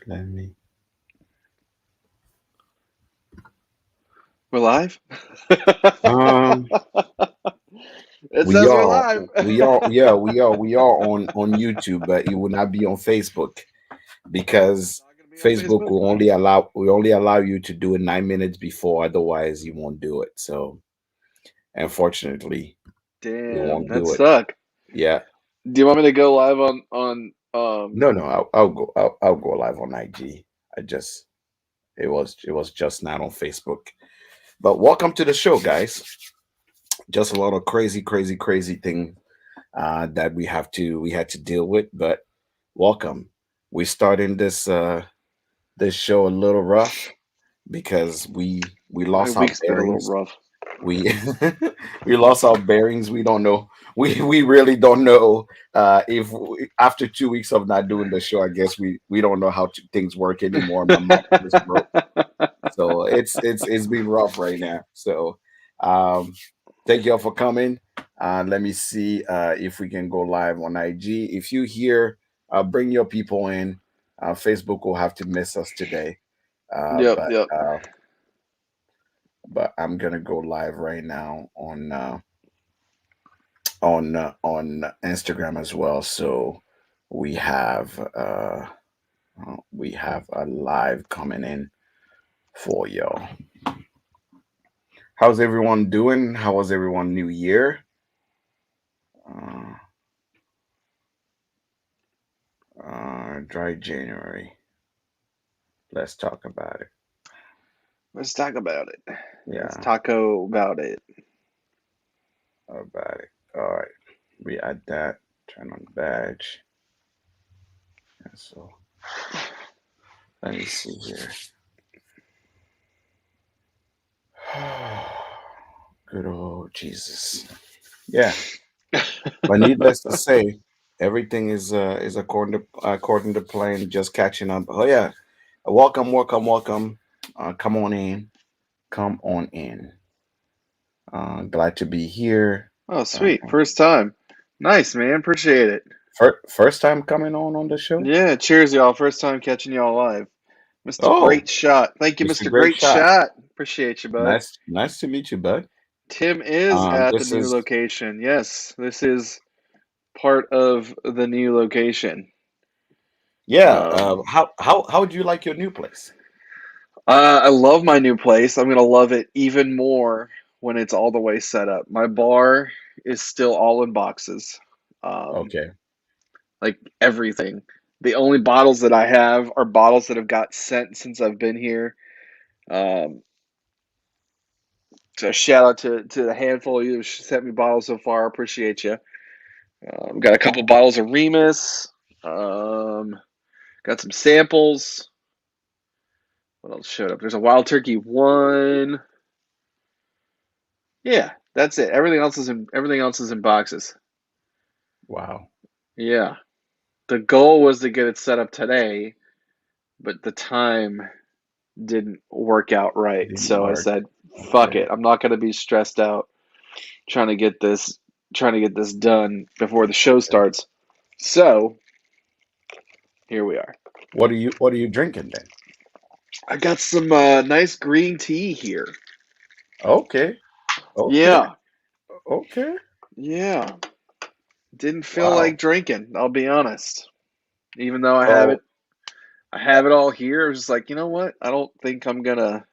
Let me. We're live? Um, It says we're live. we are on YouTube, but it will not be on Facebook It's because not going to be on Facebook Facebook. will only allow you to do it 9 minutes before. Otherwise, you won't do it. So, unfortunately, we Damn, won't that do it. suck. Yeah, Do you want me to go live on? no, I'll go live on IG. I just it was just not on Facebook. But welcome to the show, guys. Just a lot of crazy thing that we had to deal with. But welcome. We're starting this show a little rough because we My lost our week's been a little bearings. rough. We we lost our bearings. We don't know. We really don't know if after 2 weeks of not doing the show. I guess we don't know how things work anymore. My mic just broke, so it's been rough right now. So um, thank you all for coming. Let me see if we can go live on IG. If you hear, bring your people in. Facebook will have to miss us today, uh, Yep, but yep. uh, but I'm gonna go live right now on Instagram as well. So we have uh, we have a live coming in for y'all. How's everyone doing? How was everyone New Year? Uh, Dry January. Let's talk about it. Let's talk about it. Let's Yeah, taco about it. about it. All right. We add that. Turn on badge. And so let me see here. Good old Jesus. Yeah. But needless to say, everything is according to plan. Just catching up. Oh yeah. Welcome. Come on in. Come on in. Glad to be here. Oh, Uh, sweet. First time. Nice, man. Appreciate it. first time coming on the show. Yeah, cheers, y'all. First time catching y'all live. Mr. Oh, Great Shot. Thank you, it's a Mr. great Great shot. Shot. Appreciate you, bud. Nice to meet you, bud. Tim is at the This new is location. Yes, this is part of the new location. yeah. Um, How do you like your new place? I love my new place. I'm gonna love it even more when it's all the way set up. My bar is still all in boxes, um, Okay, like everything. The only bottles that I have are bottles that have got sent since I've been here. Um, so shout out to the handful of you who sent me bottles so far. Appreciate you. Got a couple bottles of Remus. Um, got some samples. What else showed up? There's a Wild Turkey one. Yeah, that's it. Everything else is in boxes. wow. Yeah. The goal was to get it set up today, but the time didn't work out right. Didn't So I work. said, "Fuck Okay. it. I'm not going to be stressed out trying to get this trying to get this done before the show starts." So, here we are. What are you drinking then? I got some nice green tea here. Okay, okay, Yeah. okay. Yeah. Didn't feel like Wow. drinking, I'll be honest. Even though Well, I have it all here. I was just like, you know what? I don't think I'm gonna.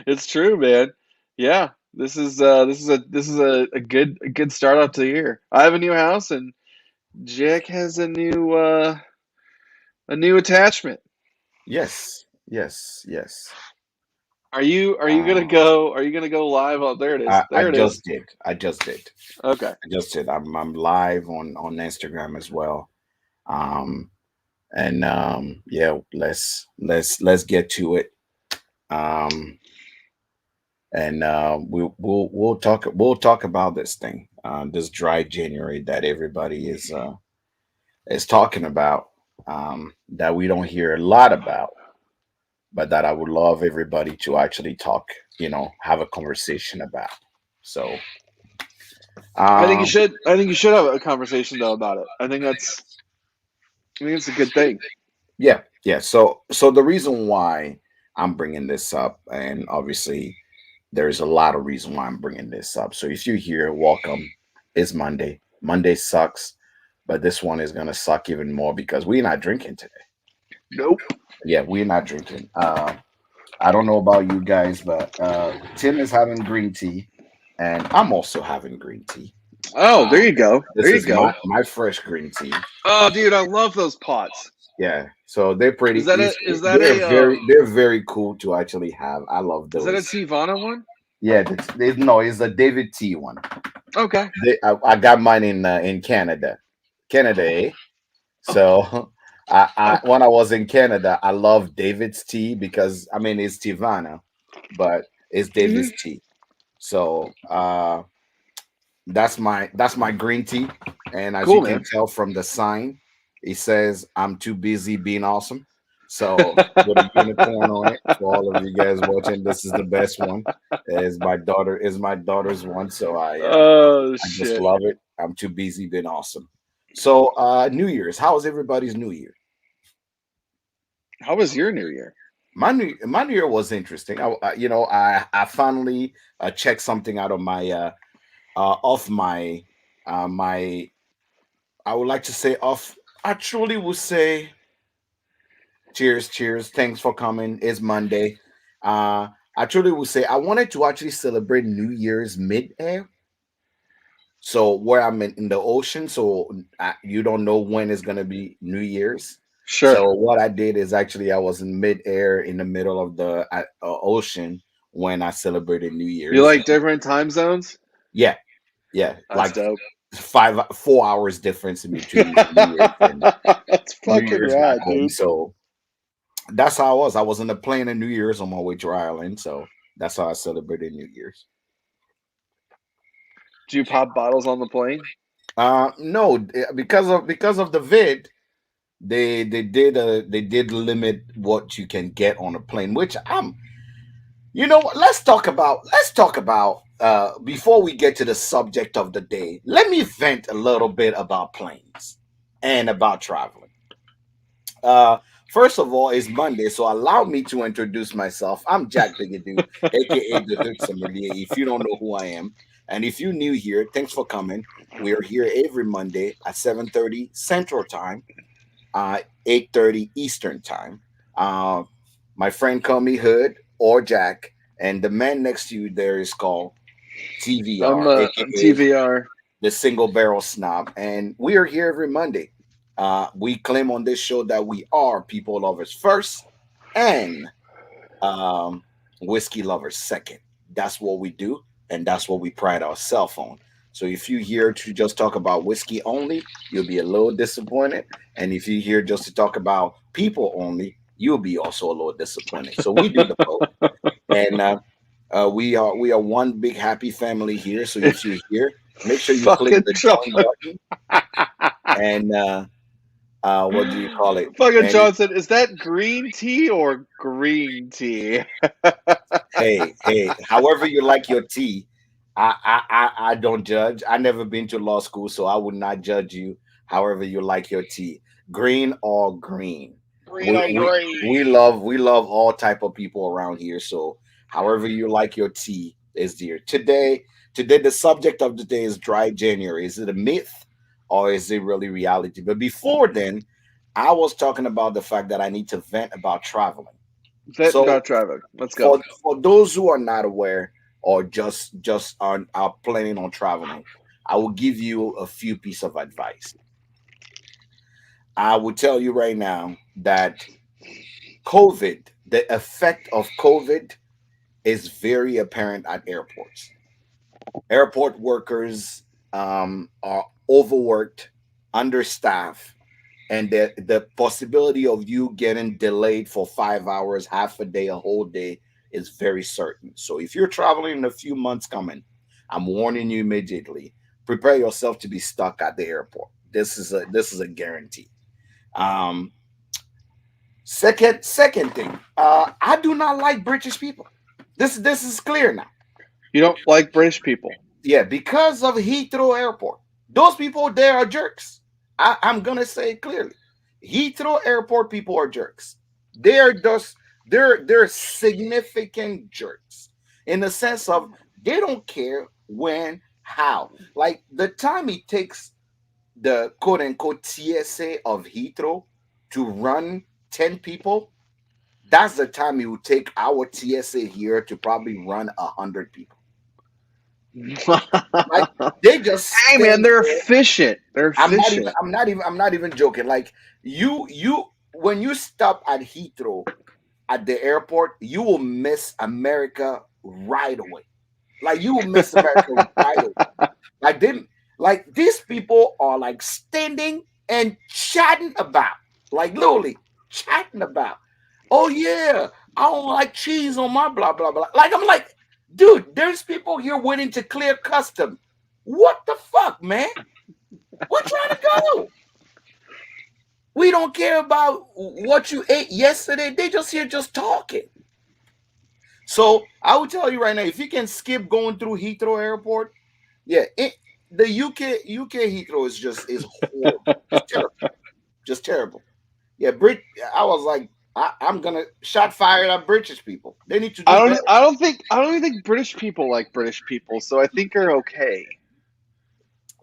It's true, man. Yeah, this is a good start up to the year. I have a new house, and Jack has a new attachment. yes. Are you gonna Um, go? Are you gonna go live? Oh, there it is. I There it is. just did. I just did. Okay. I just did. I'm live on Instagram as well. Um, and yeah, let's get to it. Um, and we'll talk about this thing, this dry January that everybody is talking about, that we don't hear a lot about, but that I would love everybody to actually talk, have a conversation about. So Um, I think you should have a conversation though about it. I think it's a good thing. yeah, yeah. So the reason why I'm bringing this up, and obviously there's a lot of reason why I'm bringing this up. So if you're here, welcome. It's Monday. Monday sucks, but this one is gonna suck even more because we're not drinking today. Nope. Yeah, we're not drinking. I don't know about you guys, but Tim is having green tea, and I'm also having green tea. Oh, there Um, you go. There this you is go. my fresh green tea. Oh, dude, I love those pots. Yeah, so they're Is pretty. that It's, a is that they're a very they're very cool to actually have. I love is that a those. Tivana one? Yeah, no, it's the David T one. Okay. I got mine in Canada, Canada. Eh? So I when I was in Canada, I love David's tea because I mean it's Tivana, but it's Hmm. David's tea. So that's my green tea, and as you Cool, can man. tell from the sign, it says I'm too busy being awesome. So with a unicorn on it for all of you guys watching, this is the best one. Is my daughter's one, so Oh I just shit. love it. I'm too busy being awesome. So New Year's, how was everybody's New Year? How was your New Year? My New Year was interesting. I finally checked something out of my off my I would like to say off. I truly would say cheers, cheers. Thanks for coming. It's Monday. I truly would say I wanted to actually celebrate New Year's mid-air. So where I'm in the ocean, so you don't know when it's gonna be New Year's. Sure. So what I did is actually I was in mid-air in the middle of the ocean when I celebrated New You Year's. like different time zones? Yeah, yeah, That's like dope. 4 hours difference in between my New Year's and That's New fucking Year's back rad, home. dude. So that's how I was. I was on the plane in New Year's on my way to Ireland. So that's how I celebrated New Year's. Do you pop bottles on the plane? No, because of the vid, they did limit what you can get on a plane, which you know what, let's talk about before we get to the subject of the day. Let me vent a little bit about planes and about traveling. Uh, First of all, it's Monday, so allow me to introduce myself. I'm Jack Bigadoo, aka the Hood Sommelier. If you don't know who I am, and if you're new here, thanks for coming. We're here every Monday at 7:30 Central Time, 8:30 Eastern Time. Uh, my friend call me Hood or Jack, and the man next to you there is called TVR, I'm aka TVR. the Single Barrel Snob, and we are here every Monday. We claim on this show that we are people lovers first and um, whiskey lovers second. That's what we do, and that's what we pride ourselves on. So if you here to just talk about whiskey only, you'll be a little disappointed, and if you here just to talk about people only, you'll be also a little disappointed. So we do the both, and we are one big happy family here. So if you're here, make sure you click Fucking the join John. button and what do you call it? Fucking And Johnson, is that green tea or green tea? hey, however you like your tea, I don't judge. I never been to law school, so I would not judge you. However you like your tea, green or green. Green We on we green. we love all type of people around here. So however you like your tea is dear. Today the subject of the day is dry January. Is it a myth or is it really reality? But before then, I was talking about the fact that I need to vent about traveling. Vet So about traffic. Let's go. for those who are not aware or just are planning on traveling, I will give you a few pieces of advice. I will tell you right now that the effect of COVID is very apparent at airports. Airport workers are overworked, understaffed, and the possibility of you getting delayed for 5 hours, half a day, a whole day is very certain. So if you're traveling in a few months coming, I'm warning you immediately. Prepare yourself to be stuck at the airport. This is a guarantee. Um, second thing, I do not like British people. This is clear now. You don't like British people. Yeah, because of Heathrow Airport. Those people there are jerks. I'm gonna say it clearly. Heathrow Airport people are jerks. They're just they're significant jerks in the sense of they don't care when, how. Like the time it takes the quote unquote TSA of Heathrow to run 10 people, that's the time it would take our TSA here to probably run 100 people. Like they just Hey man, stand they're there. efficient. They're I'm not even efficient. I'm not even I'm not even joking. Like you when you stop at Heathrow at the airport, you will miss America right away. Like you will miss America right away. Like them, like these people are like standing and chatting about, like literally chatting about. Oh yeah, I don't like cheese on my blah blah blah. Like I'm like, dude, there's people here waiting to clear custom. What the fuck, man? We're trying to go. We don't care about what you ate yesterday. They just here just talking. So I will tell you right now, if you can skip going through Heathrow Airport, yeah, the UK Heathrow is horrible, just terrible, just terrible. Yeah, Brit. I was like, I'm gonna shot fired at British people. They need to do better. I don't even think British people like British people, so I think they're okay.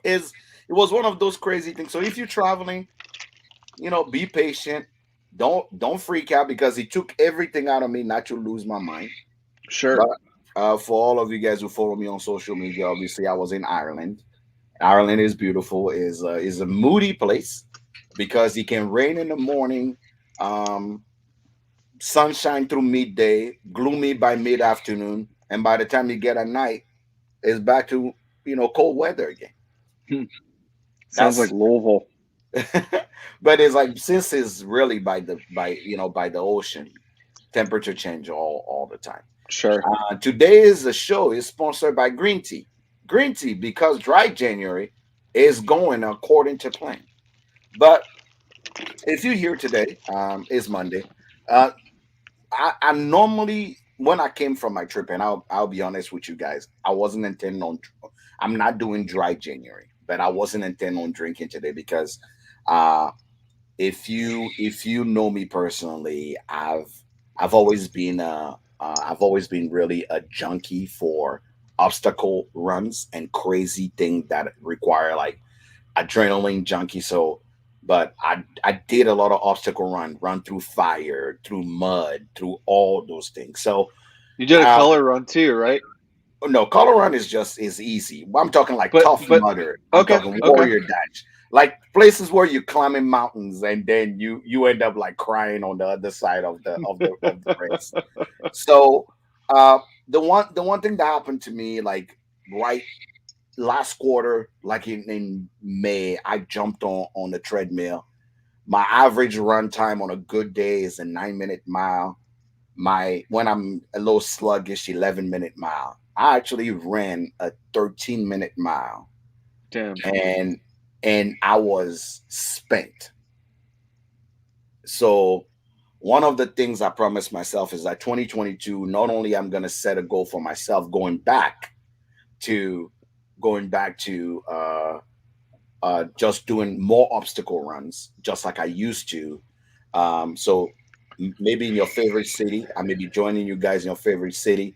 Is it was one of those crazy things. So if you're traveling, be patient. Don't freak out because it took everything out of me not to lose my mind. But Sure. for all of you guys who follow me on social media, obviously I was in Ireland. Ireland is beautiful. Is a moody place because it can rain in the morning, um, sunshine through midday, gloomy by mid afternoon, and by the time you get at night, it's back to cold weather again. Hmm. Sounds like That's Louisville. but it's like since it's really by the ocean, temperature change all the time. Sure. Today's show is sponsored by Green Tea. Green Tea, because dry January is going according to plan. But if you're here today, it's Monday. Uh, I normally, when I came from my trip, and I'll be honest with you guys, I wasn't intending on. I'm not doing dry January, but I wasn't intending on drinking today because, uh, if you know me personally, I've always been really a junkie for obstacle runs and crazy things that require like adrenaline junkie. So, but I did a lot of obstacle run through fire, through mud, through all those things. So, You did a uh, color run too, right? no, color run is easy. I'm talking like tough But mudder. I'm okay, talking okay. warrior dash, like places where you're climbing mountains and then you end up like crying on the other side of the race. So, uh, the one thing that happened to me like right last quarter, like in May, I jumped on the treadmill. My average run time on a good day is a 9-minute mile. My when I'm a little sluggish, 11-minute mile. I actually ran a 13-minute mile, Damn. and I was spent. So one of the things I promised myself is that 2022, not only I'm gonna set a goal for myself to going back to just doing more obstacle runs, just like I used to. So maybe in your favorite city, I may be joining you guys in your favorite city.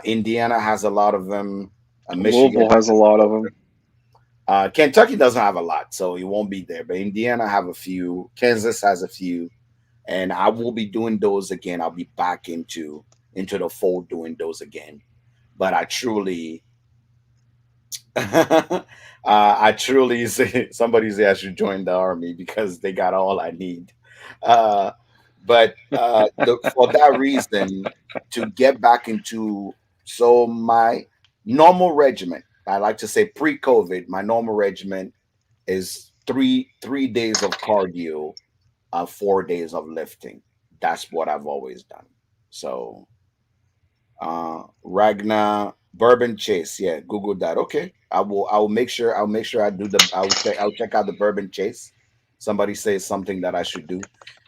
Indiana has a lot of them. Michigan Louisville has has a a lot lot of of them. them. Kentucky doesn't have a lot, so it won't be there. But Indiana have a few. Kansas has a few, and I will be doing those again. I'll be back into the fold doing those again. But I truly I truly say somebody say I should join the army because they got all I need. Uh, but for that reason, to get back into my normal regimen, I like to say pre-COVID, my normal regimen is three days of cardio, 4 days of lifting. That's what I've always done. So Ragnar Bourbon Chase. Yeah, Google that. Okay. I will make sure I do the I'll check out the Bourbon Chase. Somebody says something that I should do.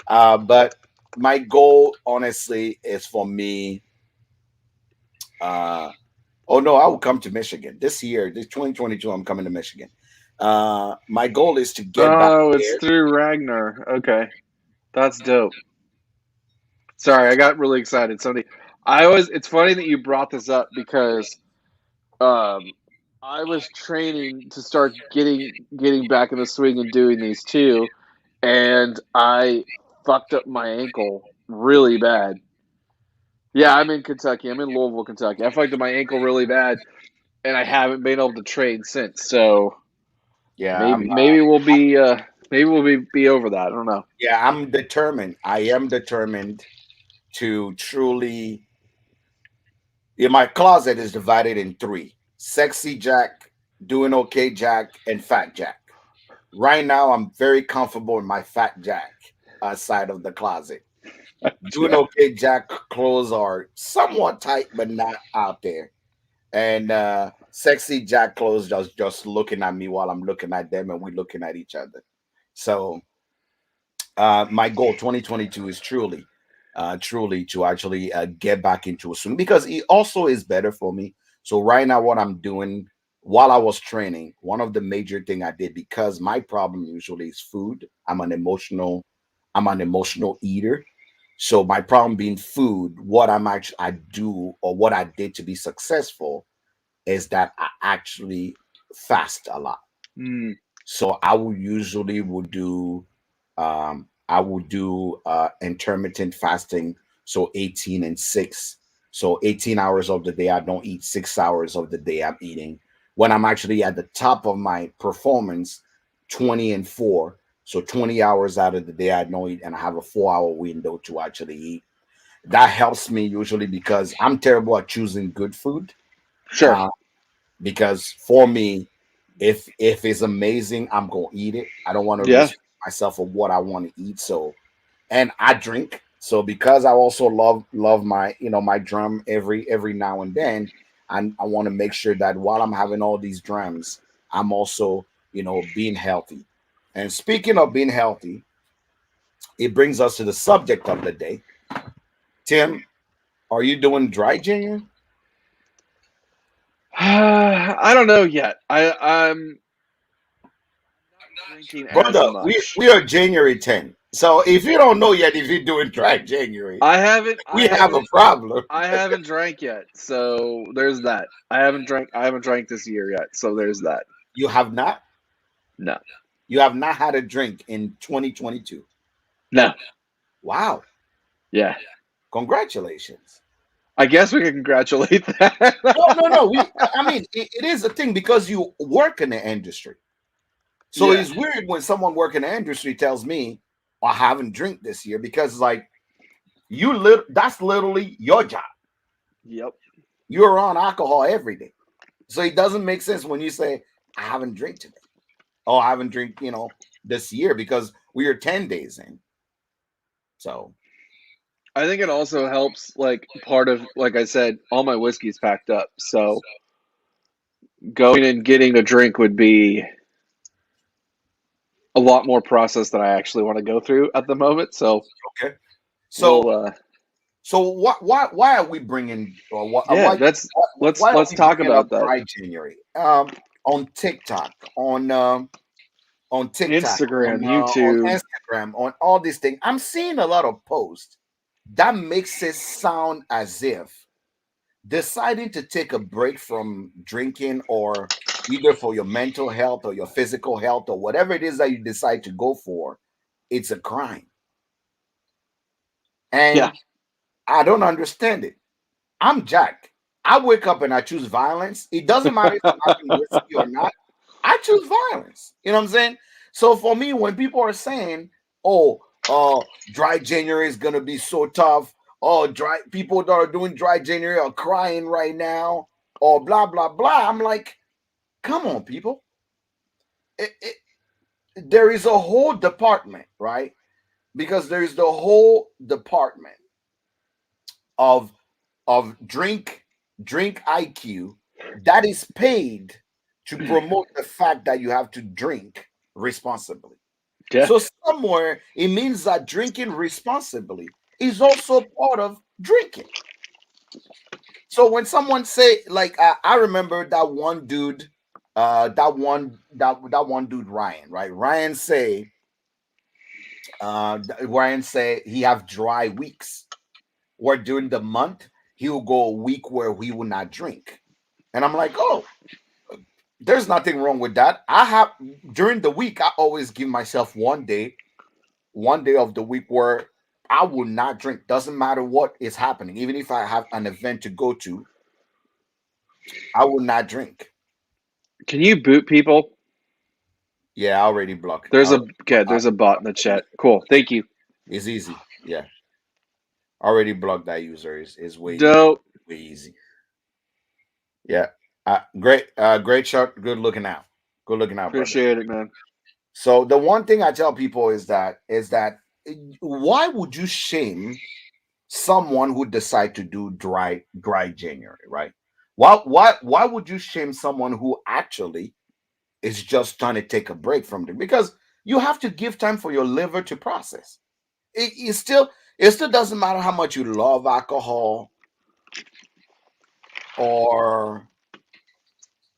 But my goal honestly is for me uh Oh no, I will come to Michigan this year. This 2022, I'm coming to Michigan. My goal is to get back Oh, it's there. through Ragnar. Okay, that's dope. Sorry, I got really excited. Somebody, I always. It's funny that you brought this up because um, I was training to start getting back in the swing and doing these too, and I fucked up my ankle really bad. Yeah, I'm in Kentucky. I'm in Louisville, Kentucky. I fucked up my ankle really bad, and I haven't been able to train since. So Yeah, maybe we'll be over that. I don't know. yeah, I'm determined. I am determined to truly. Yeah, my closet is divided in three: sexy Jack, doing okay Jack, and fat Jack. Right now, I'm very comfortable in my fat Jack side of the closet. Doing okay Jack clothes are somewhat tight, but not out there. And sexy Jack clothes just looking at me while I'm looking at them, and we're looking at each other. So my goal 2022 is truly to actually get back into a swing because it also is better for me. So right now what I'm doing while I was training, one of the major thing I did, because my problem usually is food. I'm an emotional eater. So my problem being food, what I do or what I did to be successful is that I actually fast a lot. Mm, So I would do intermittent fasting, so 18 and 6. So 18 hours of the day I don't eat, 6 hours of the day I'm eating. When I'm actually at the top of my performance, 20 and 4. So 20 hours out of the day I don't eat, and I have a 4-hour window to actually eat. That helps me usually because I'm terrible at choosing good food. sure. Uh, because for me, if it's amazing, I'm gonna eat it. I don't want to Yeah. restrict myself of what I want to eat. So, and I drink. So because I also love my my drum every now and then, I want to make sure that while I'm having all these drums, I'm also being healthy. And speaking of being healthy, it brings us to the subject of the day. Tim, are you doing dry January? I don't know yet. I'm not drinking as Brother, we, much. we are January 10th. So if you don't know yet if you're doing dry January, I haven't. I we have a haven't. problem. I haven't drank yet. So there's that. I haven't drank this year yet. So there's that. You have not? No. You have not had a drink in 2022. No. Wow. Yeah. Congratulations. I guess we can congratulate that. No, no, no. I mean, it is a thing because you work in the industry. So Yeah. it's weird when someone working in the industry tells me, I haven't drink this year because like that's literally your job. Yep. You're on alcohol every day. So it doesn't make sense when you say, I haven't drink today. Oh, I haven't drink, this year because we are 10 days in. So I think it also helps. Like part of, like I said, all my whiskey's packed up. So going and getting a drink would be a lot more process than I actually want to go through at the moment. So okay. we'll. So so why are we bringing or Yeah. That's let's why are let's we talk bringing up about that. dry January? On TikTok, on TikTok, Instagram, on YouTube. Instagram, on all these things, I'm seeing a lot of posts that makes it sound as if deciding to take a break from drinking or either for your mental health or your physical health or whatever it is that you decide to go for, it's a crime. Yeah. And I don't understand it. I'm Jack. I wake up and I choose violence. It doesn't matter if I'm having whiskey or not. I choose violence. You know what I'm saying? So for me, when people are saying, "Oh, dry January is gonna be so tough," oh, dry people that are doing dry January are crying right now, or blah blah blah, I'm like, come on, people. There is a whole department, right? Because there is the whole department of drink IQ that is paid to promote the fact that you have to drink responsibly. Yeah. So somewhere it means that drinking responsibly is also part of drinking. So when someone say like I remember that one dude, that one dude Ryan, right? Ryan say he have dry weeks where during the month he will go a week where he will not drink, and I'm like, oh, there's nothing wrong with that. I have during the week I always give myself one day of the week where I will not drink. Doesn't matter what is happening, even if I have an event to go to, I will not drink. Can you boot people? Yeah, I already blocked. There's a okay. There's a bot in the chat. Cool. Thank you. It's easy. Yeah, already blocked that user. Is Dope. way easy. Yeah, great shot. Good looking out. Good looking out, brother. Appreciate it, man. So the one thing I tell people is that why would you shame someone who decide to do dry January, right? Why would you shame someone who actually is just trying to take a break from it? Because you have to give time for your liver to process. It still doesn't matter how much you love alcohol or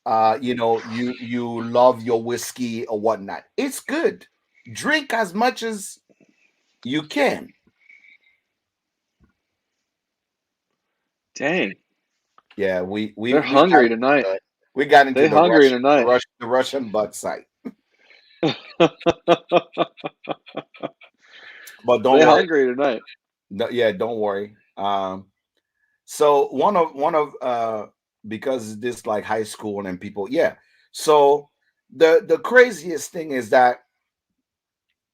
you love your whiskey or whatnot. It's good. Drink as much as you can. Dang. Yeah, we They're we got hungry into tonight. the, we got into They the hungry Russian tonight. the Russian butt site. But don't They worry. hungry tonight. No, yeah, don't worry. So one of because this like high school and people, yeah. So the craziest thing is that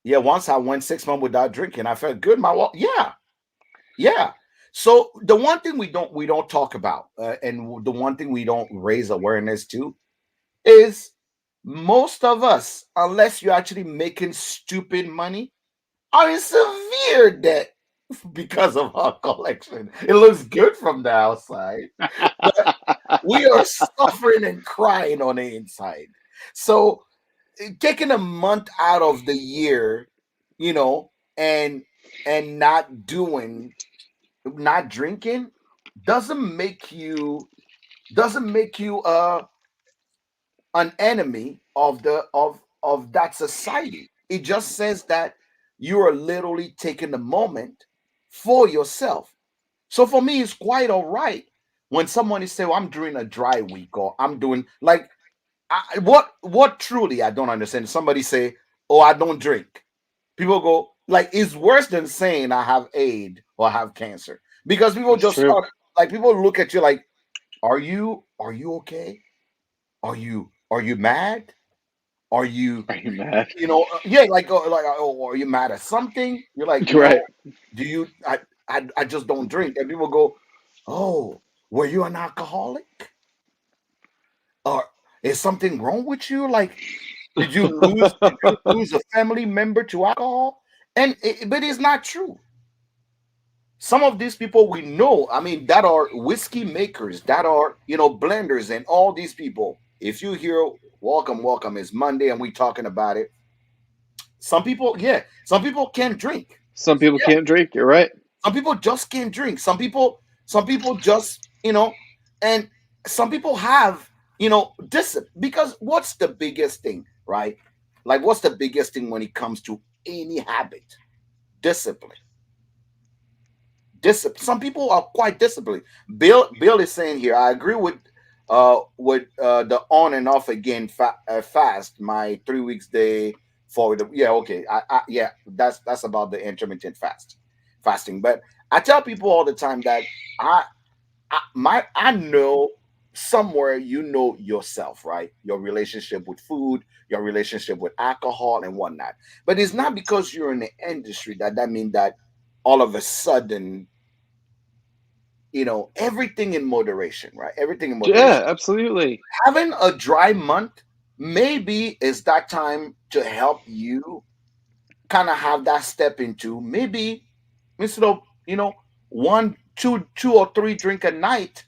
yeah, once I went 6 months without drinking, I felt good. Yeah, yeah. So the one thing we don't talk about, and the one thing we don't raise awareness to is most of us, unless you're actually making stupid money, are in severe debt because of our collection. It looks good from the outside, but we are suffering and crying on the inside. So taking a month out of the year, you know, and not drinking doesn't make you doesn't make you an enemy of that society. It just says that you are literally taking a moment for yourself. So for me, it's quite all right when someone is saying, well, I'm doing a dry week or I'm doing like what truly I don't understand. Somebody say, oh, I don't drink. People go, like, it's worse than saying I have AIDS or I have cancer. Because people It's just true. start like people look at you like, are you okay? Are you mad? Are you Are you mad? yeah, oh, are you mad at something? You're like, no. Right. Do you I just don't drink. And people go, oh, were you an alcoholic? Or is something wrong with you? Like, did you lose a family member to alcohol? But it's not true. Some of these people we know, I mean, that are whiskey makers, that are blenders, and all these people. If you hear welcome, welcome, it's Monday and we talking about it. Some people, yeah, some people can't drink. Some people Yeah, can't drink. You're right. some people just can't drink. Some people just, and some people have, discipline. Because what's the biggest thing, right? Like, what's the biggest thing when it comes to any habit? Discipline. Discipline. Some people are quite disciplined. Bill is saying here, I agree with the on and off again fast. My 3 weeks day for the yeah, okay. Yeah, that's about the intermittent fasting. But I tell people all the time that I I know somewhere yourself, right? Your relationship with food, your relationship with alcohol and whatnot. But it's not because you're in the industry that means that all of a sudden, everything in moderation, right? Everything in moderation. Yeah, absolutely. Having a dry month maybe is that time to help you kind of have that step into maybe instead of one, two or three drink a night,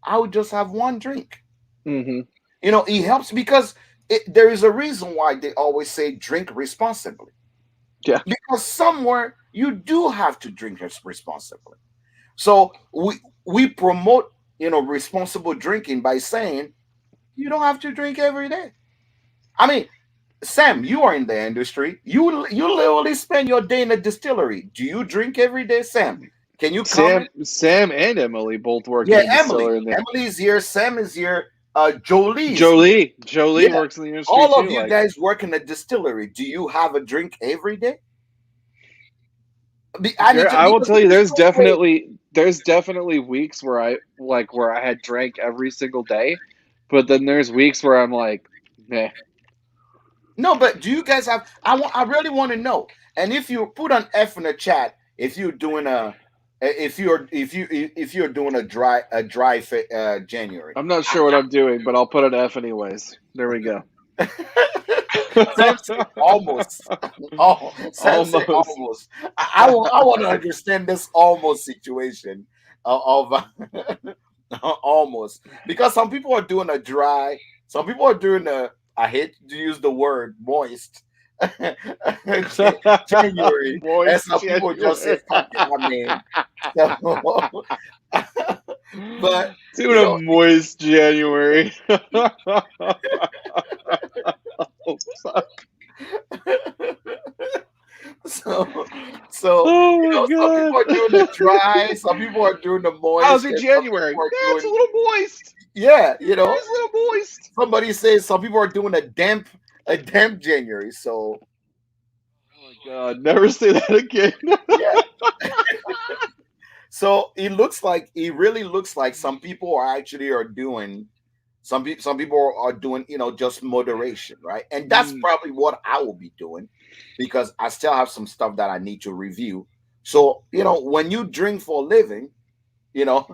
I would just have one drink. Hmm. It helps because there is a reason why they always say drink responsibly. Yeah. Because somewhere you do have to drink responsibly. So we promote, responsible drinking by saying you don't have to drink every day. I mean, Sam, you are in the industry. You literally spend your day in a distillery. Do you drink every day, Sam? Can you comment? Sam, and Emily both work in Yeah, a Emily. distillery. And Emily's here. Sam is here. Jolie's here. Jolie Yeah, works in the industry all of too. you Like, guys work in a distillery. Do you have a drink every day? I need to I will because tell you, there's no way. there's definitely weeks where I had drank every single day, but then there's weeks where I'm like, meh. No, but do you guys have? I really want to know. And if you put an F in the chat, if you're doing if you're doing a dry January. I'm not sure what I'm doing, but I'll put an F anyways. There we go. Sam say almost. Oh, Sam say Almost. almost. I want to understand this almost situation of almost, because some people are doing a dry, some people are doing a. I hate to use the word moist. January, and Moist some people just say January. fuck it. I mean, so, but Doing you a know, moist January. Oh, fuck. so so Oh my some people god. are doing the dry, some people are doing the How's moist, it and some January? people are It's a doing, little moist. yeah, It's a little moist. somebody says some people are doing a damp January. So Oh my god, never say that again. yeah. So it really looks like some people are doing, some people are doing, just moderation, right? And that's Mm. probably what I will be doing, because I still have some stuff that I need to review. So, when you drink for a living, you know,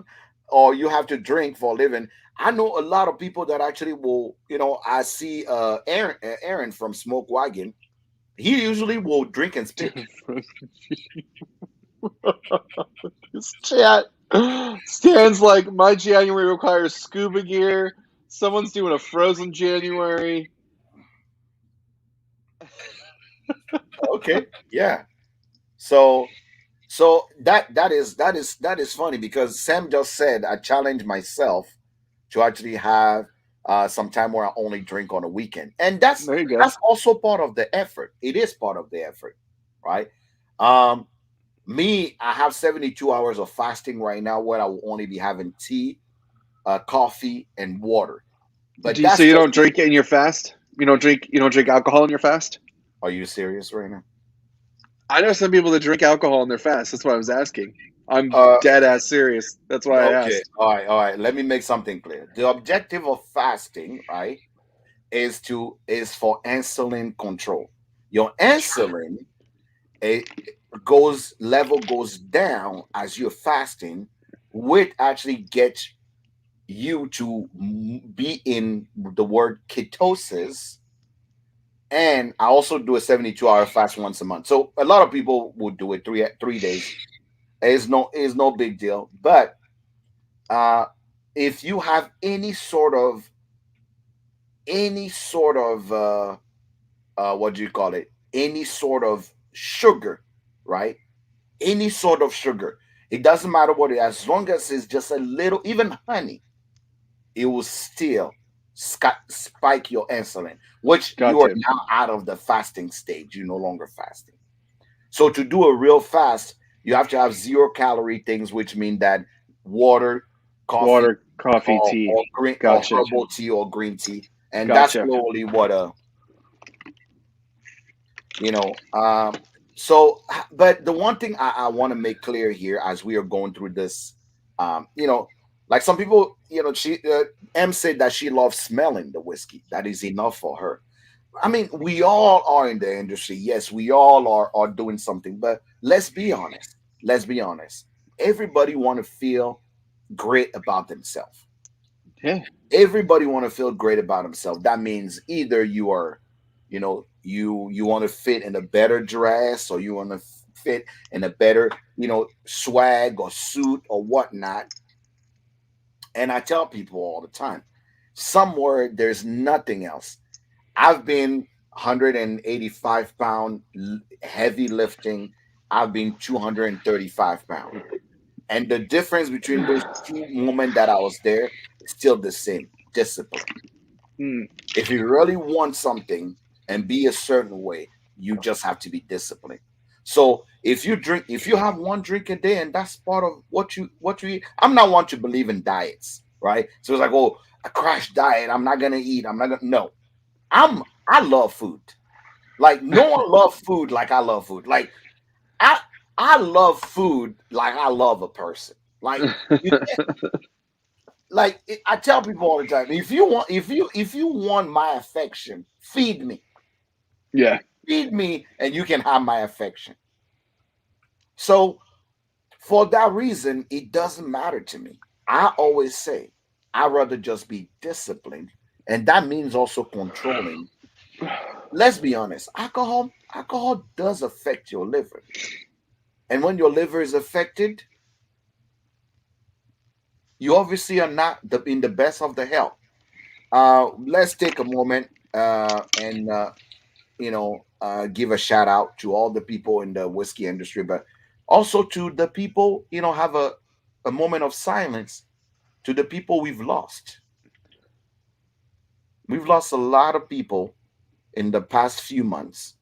or you have to drink for a living, I know a lot of people that actually will, I see Aaron from Smoke Wagon. He usually will drink and spit. This chat stands like my January requires scuba gear. Someone's doing a frozen January. Okay, yeah. So that is funny, because Sam just said I challenge myself to actually have some time where I only drink on a weekend, and that's There you go. that's also part of the effort. It is part of the effort, right? Um, Me, I have 72 hours of fasting right now, where I will only be having tea, coffee, and water. But So that's you just. don't drink in your fast? You don't drink alcohol in your fast? Are you serious right now? I know some people that drink alcohol in their fast. That's why I was asking. I'm Uh, dead ass serious. That's why I okay, asked. all right. Let me make something clear. The objective of fasting, right, is for insulin control. Your insulin, it goes down as you're fasting, which actually gets you to be in the word ketosis. And I also do a 72-hour fast once a month. So a lot of people would do it 3 days. It's no big deal. But uh, if you have any sort of what do you call it? Any sort of sugar, right? Any sort of sugar. It doesn't matter what it is, as long as it's just a little, even honey, it will still spike your insulin, which you are Gotcha. now out of the fasting stage. You're no longer fasting. So to do a real fast, you have to have zero calorie things, which mean that water, coffee, Water, coffee, or, tea. or green or Gotcha. herbal tea or green tea. And that's Gotcha. probably what you know so but the one thing I want to make clear here, as we are going through this, um you know like some people, she M said that she loves smelling the whiskey. That is enough for her. I mean, we all are in the industry. Yes, we all are doing something, but let's be honest. Everybody want to feel great about themselves. Yeah. Everybody want to feel great about himself. That means either you are, you want to fit in a better dress, or you want to fit in a better, swag or suit or whatnot. And I tell people all the time, somewhere there's nothing else. I've been 185 pound heavy lifting. I've been 235 pound. And the difference between those two moments that I was there is still the same: discipline. Mm, If you really want something and be a certain way, you just have to be disciplined. So if you have one drink a day and that's part of what you eat. I'm not one to believe in diets, right? So it's like, oh, a crash diet, I'm not gonna eat, I'm not gonna no. I love food. Like no one loves food like I love food. Like I I love food like I love a person. Like you I tell people all the time, if you want my affection, feed me. yeah. Feed me and you can have my affection. So for that reason, it doesn't matter to me. I always say I'd rather just be disciplined. And that means also controlling. Let's be honest, alcohol does affect your liver. And when your liver is affected, you obviously are not in the best of the health. Let's take a moment and give a shout out to all the people in the whiskey industry, but also to the people, have a moment of silence to the people we've lost. We've lost a lot of people in the past few months.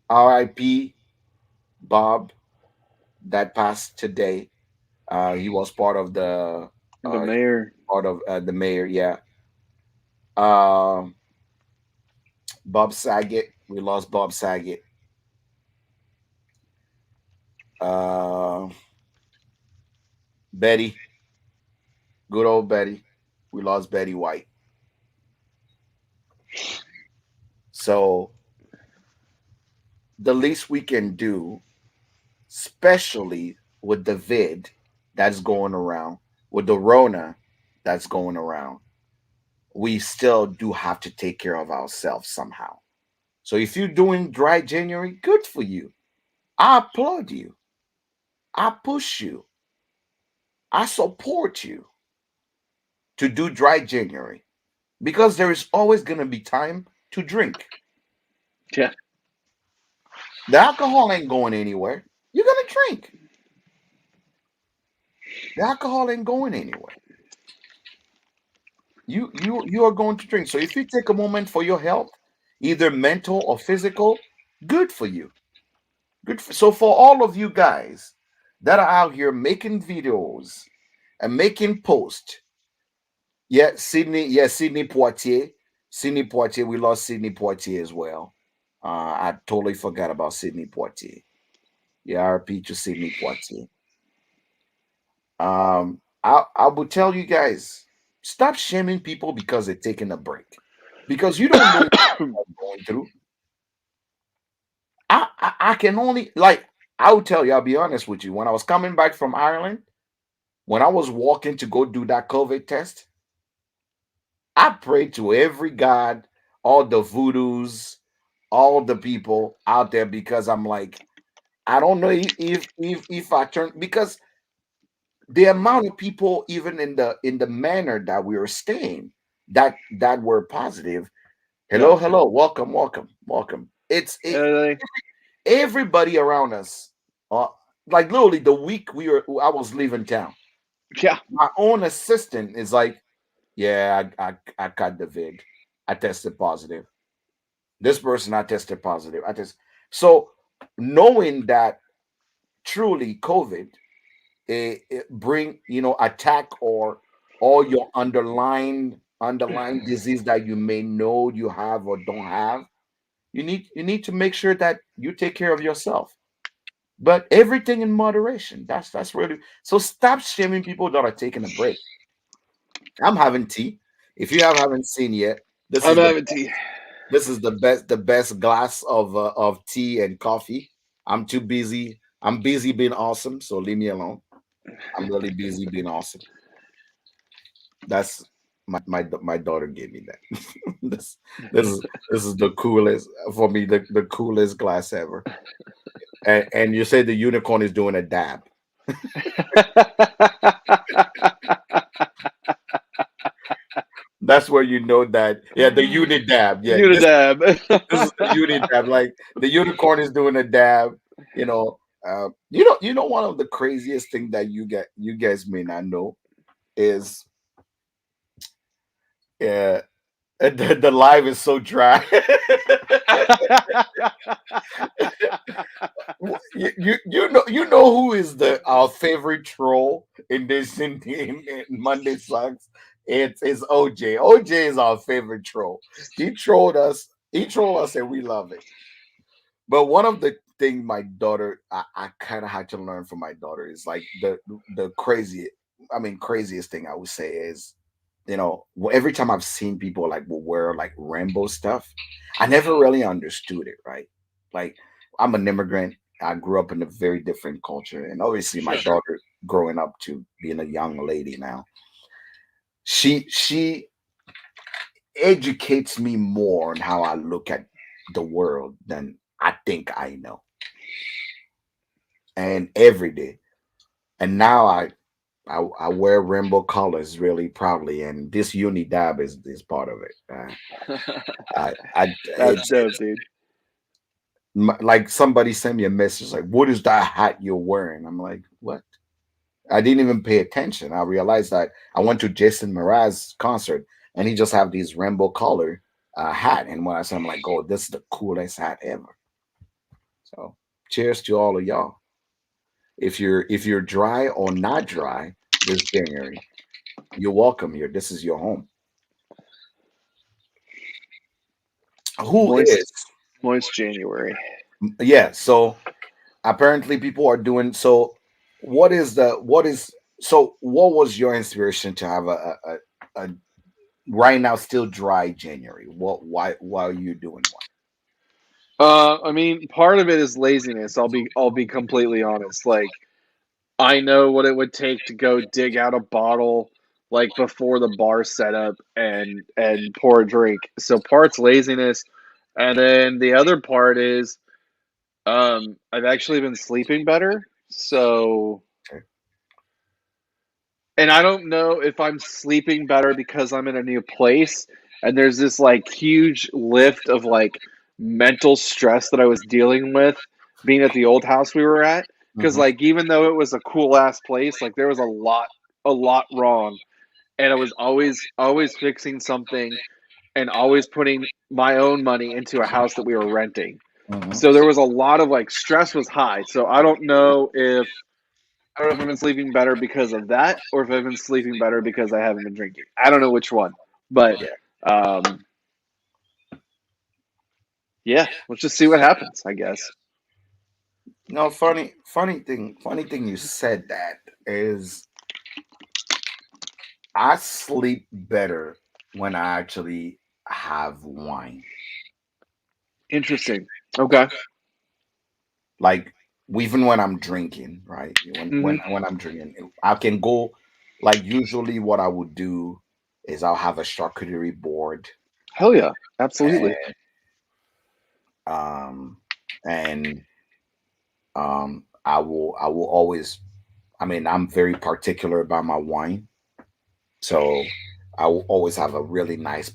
RIP Bob, that passed today. He was part of The mayor. the mayor, yeah. Um Bob Saget, we lost Bob Saget. Uh, Betty, good old Betty. We lost Betty White. So the least we can do, especially with the vid that's going around, with the Rona that's going around, we still do have to take care of ourselves somehow. So if you're doing dry January, good for you. I applaud you. I push you. I support you to do dry January because there is always going to be time to drink. Yeah. The alcohol ain't going anywhere. You're going to drink. The alcohol ain't going anywhere. You are going to drink. So if you take a moment for your health, either mental or physical, good for you. So for all of you guys that are out here making videos and making posts, Sydney Poitier. Sydney Poitier, we lost Sydney Poitier as well. I totally forgot about Sydney Poitier. Yeah, RP to Sydney Poitier. I would tell you guys, stop shaming people because they're taking a break. Because you don't know what they're going through. I can only I will tell you, I'll be honest with you. When I was coming back from Ireland, when I was walking to go do that COVID test, I prayed to every god, all the voodoos, all the people out there because I'm like, I don't know if I turn because the amount of people even in the manner that we were staying that were positive. Yep. Hello, welcome. They, Everybody around us, uh, like literally the week I was leaving town, yeah. my own assistant is like, yeah, I got the vid. I tested positive. This person I tested positive. So knowing that truly COVID it bring attack or all your underlying disease that you may know you have or don't have, you need to make sure that you take care of yourself. But everything in moderation. That's really so. Stop shaming people that are taking a break. I'm having tea. If you haven't seen yet, this I'm is the having tea. the best glass of tea and coffee. I'm busy being awesome, so leave me alone. I'm really busy being awesome. That's my daughter gave me that. this this is the coolest for me, the coolest glass ever. And you say the unicorn is doing a dab. That's where you know that, yeah, the unit dab. Unidab. This is the unit dab. Like the unicorn is doing a dab, you know. One of the craziest thing that you guys may not know is uh, the live is so dry. You know who is the our favorite troll in this in Monday Sucks? It's OJ. OJ is our favorite troll. He trolled us. He trolled us, and we love it. But one of the thing my daughter, I kind of had to learn from my daughter is like the crazy, I mean, craziest thing I would say is, every time I've seen people like will wear like rainbow stuff, I never really understood it, right? Like I'm an immigrant. I grew up in a very different culture, and obviously my Sure. daughter growing up to being a young lady now, she educates me more on how I look at the world than I think I know, and every day. And now I wear rainbow colors really proudly, and this Unidab is part of it. That's It's dope, dude. like somebody sent me a message like, "What is that hat you're wearing?" I'm like, "What?" I didn't even pay attention. I realized that I went to Jason Mraz's concert, and he just have these rainbow color hat, and when I said, I'm like, "Oh, this is the coolest hat ever." So, cheers to all of y'all. If you're dry or not dry this January, you're welcome here. This is your home. Who is? Moist, moist January. Yeah. So apparently people are doing so. What was your inspiration to have a right now still dry January? Why are you doing I mean, part of it is laziness. I'll be completely honest. Like, I know what it would take to go dig out a bottle like before the bar setup and pour a drink. So part's laziness, and then the other part is I've actually been sleeping better. So, one? and I don't know if I'm sleeping better because I'm in a new place and there's this like huge lift of like mental stress that I was dealing with being at the old house we were at. Because Hmm. like even though it was a cool ass place, like there was a lot wrong, and I was always fixing something and always putting my own money into a house that we were renting. Hmm. So there was a lot of like stress was high. So I don't know if I've been sleeping better because of that or if I've been sleeping better because I haven't been drinking. I don't know which one. But Yeah. um, yeah, let's just see what happens, I guess. No, funny thing you said that is I sleep better when I actually have wine. Interesting. Okay. Like even when I'm drinking, right? Hmm. When I'm drinking, I can go like usually what I would do is I'll have a charcuterie board, Hell yeah. Absolutely. and um and I will always, I mean, I'm very particular about my wine. So I will always have a really nice,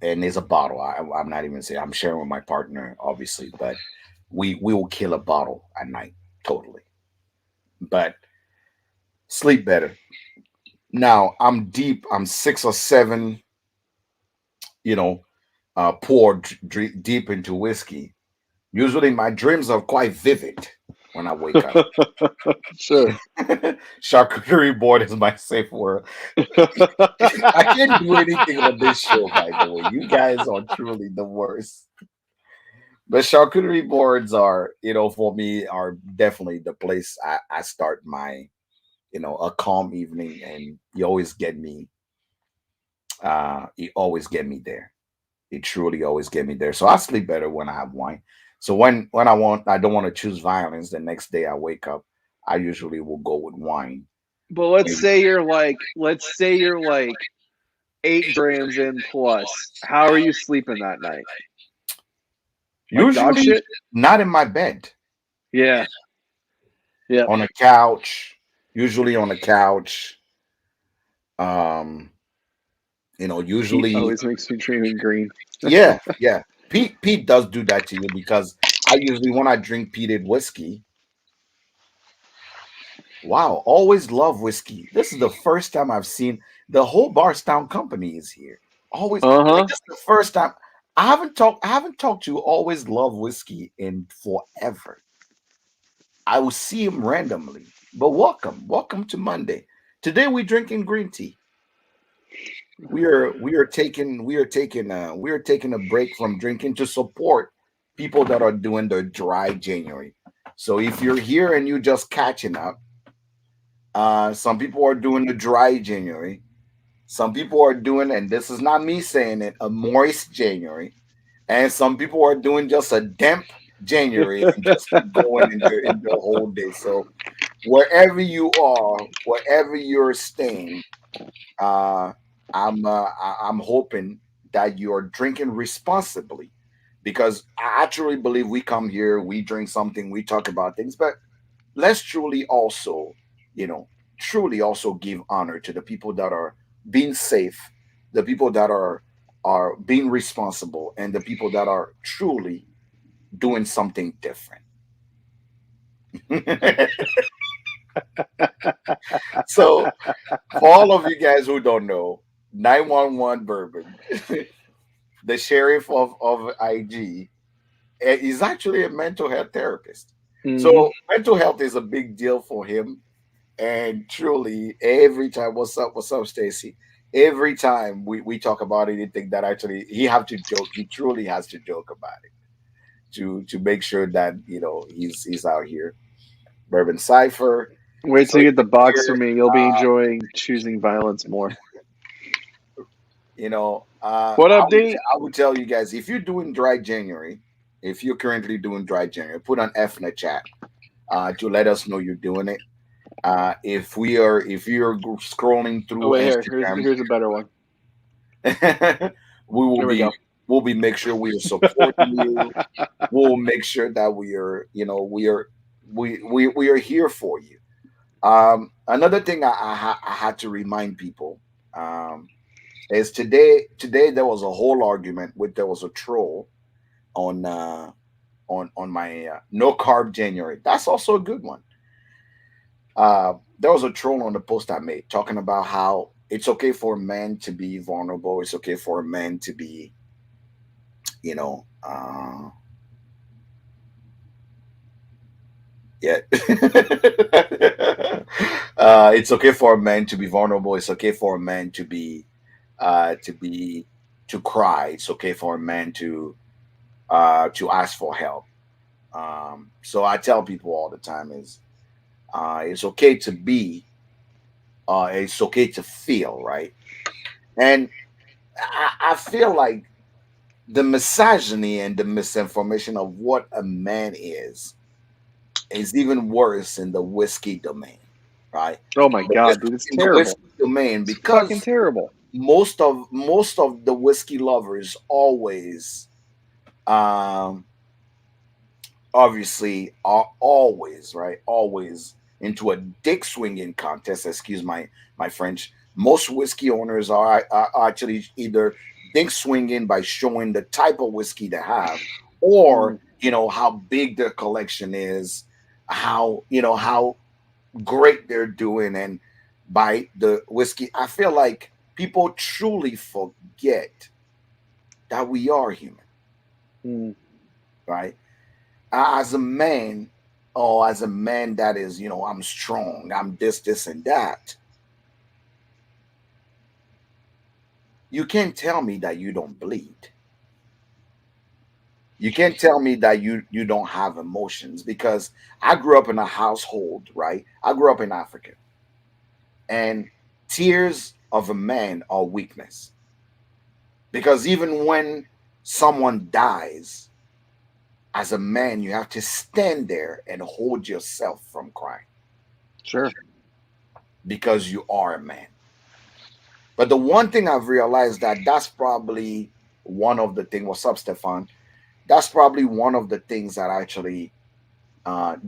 and it's a bottle. I'm not even saying I'm sharing with my partner, obviously, but we will kill a bottle at night, totally. But sleep better. Now I'm deep. I'm 6 or 7. You know, poured deep into whiskey. Usually my dreams are quite vivid when I wake up. Sure. Charcuterie board is my safe word. I can't do anything on this show, by the way. You guys are truly the worst. But charcuterie boards are, for me, are definitely the place I start my, a calm evening, and you always get me there. You truly always get me there. So I sleep better when I have wine. So when I don't want to choose violence, the next day I wake up, I usually will go with wine. But let's And say you're like 8 grams in plus. How are you sleeping that night? Like dog usually shit? not in my bed, Yeah. Yep. on a couch, usually on a couch. Um, Heat usually, always makes me dreaming green. yeah, yeah. Pete does do that to you because I usually when I drink peated whiskey, Wow, always love whiskey. This is the first time I've seen the whole Barstown company is here. Always Uh like huh. this is the first time I haven't talked to always love whiskey in forever. I will see him randomly. But welcome to Monday. Today we're drinking green tea. We are taking a break from drinking to support people that are doing the dry January. So if you're here and you're just catching up, some people are doing the dry January. Some people are doing, and this is not me saying it, a moist January. And some people are doing just a damp January and just keep going in the whole day. So wherever you are, wherever you're staying, uh, I'm hoping that you're drinking responsibly, because I actually believe we come here, we drink something, we talk about things, but let's truly also, you know, truly also give honor to the people that are being safe, the people that are being responsible, and the people that are truly doing something different. So for all of you guys who don't know, 911 Bourbon, the sheriff of IG, is actually a mental health therapist. Hmm. So mental health is a big deal for him. And truly, every time, what's up, Stacy? Every time we talk about anything that actually he have to joke, he truly has to joke about it to make sure that he's out here. Bourbon Cipher. Wait So till you if get the you're box here, from me. You'll be enjoying choosing violence more. What I would update? I would tell you guys, if you're doing dry January, if you're currently doing dry January, put an F in the chat to let us know you're doing it. If you're scrolling Oh through wait, here. Here's Instagram, here's a better one. we will Here we be go. we'll be make sure we are supporting you. We'll make sure that we are we are here for you. Another thing I had to remind people, um, is today there was a whole argument with there was a troll on on my no carb January. That's also a good one. There was a troll on the post I made talking about how it's okay for men to be vulnerable. It's okay for men to be, you know, yeah. It's okay for a man to be vulnerable. It's okay for a man to be to cry. It's okay for a man to ask for help. So I tell people all the time is it's okay to be, it's okay to feel, right? And I feel like the misogyny and the misinformation of what a man is even worse in the whiskey domain, right? Oh my god, dude, it's In the terrible. whiskey domain, It's fucking because terrible. most of the whiskey lovers always, um obviously, are always, right, always into a dick swinging contest. Excuse my French. Most whiskey owners are actually either dick swinging by showing the type of whiskey they have, or Mm. how big their collection is, how great they're doing, and by the whiskey. I feel like people truly forget that we are human, Mm. right? As a man, or as a man that is, I'm strong, I'm this and that, you can't tell me that you don't bleed. You can't tell me that you don't have emotions, because I grew up in a household, right? I grew up in Africa, and tears of a man are weakness, because even when someone dies, as a man you have to stand there and hold yourself from crying, Sure. because you are a man. But the one thing I've realized, that that's probably one of the things. What's up, Stefan? That's probably one of the things that actually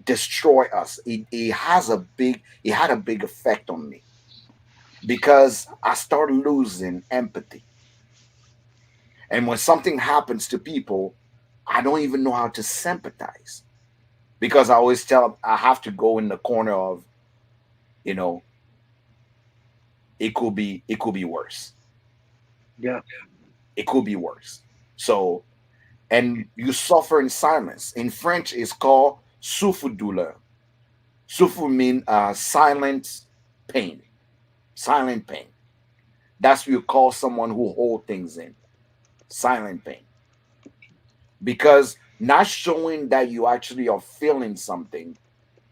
destroy us. It had a big effect on me, because I started losing empathy. And when something happens to people, I don't even know how to sympathize, because I always tell I have to go in the corner of you know, it could be worse. Yeah. It could be worse. So, and you suffer in silence. In French, it's called souffre douleur. Souffre mean silent pain. Silent pain. That's what you call someone who hold things in. Silent pain. Because not showing that you actually are feeling something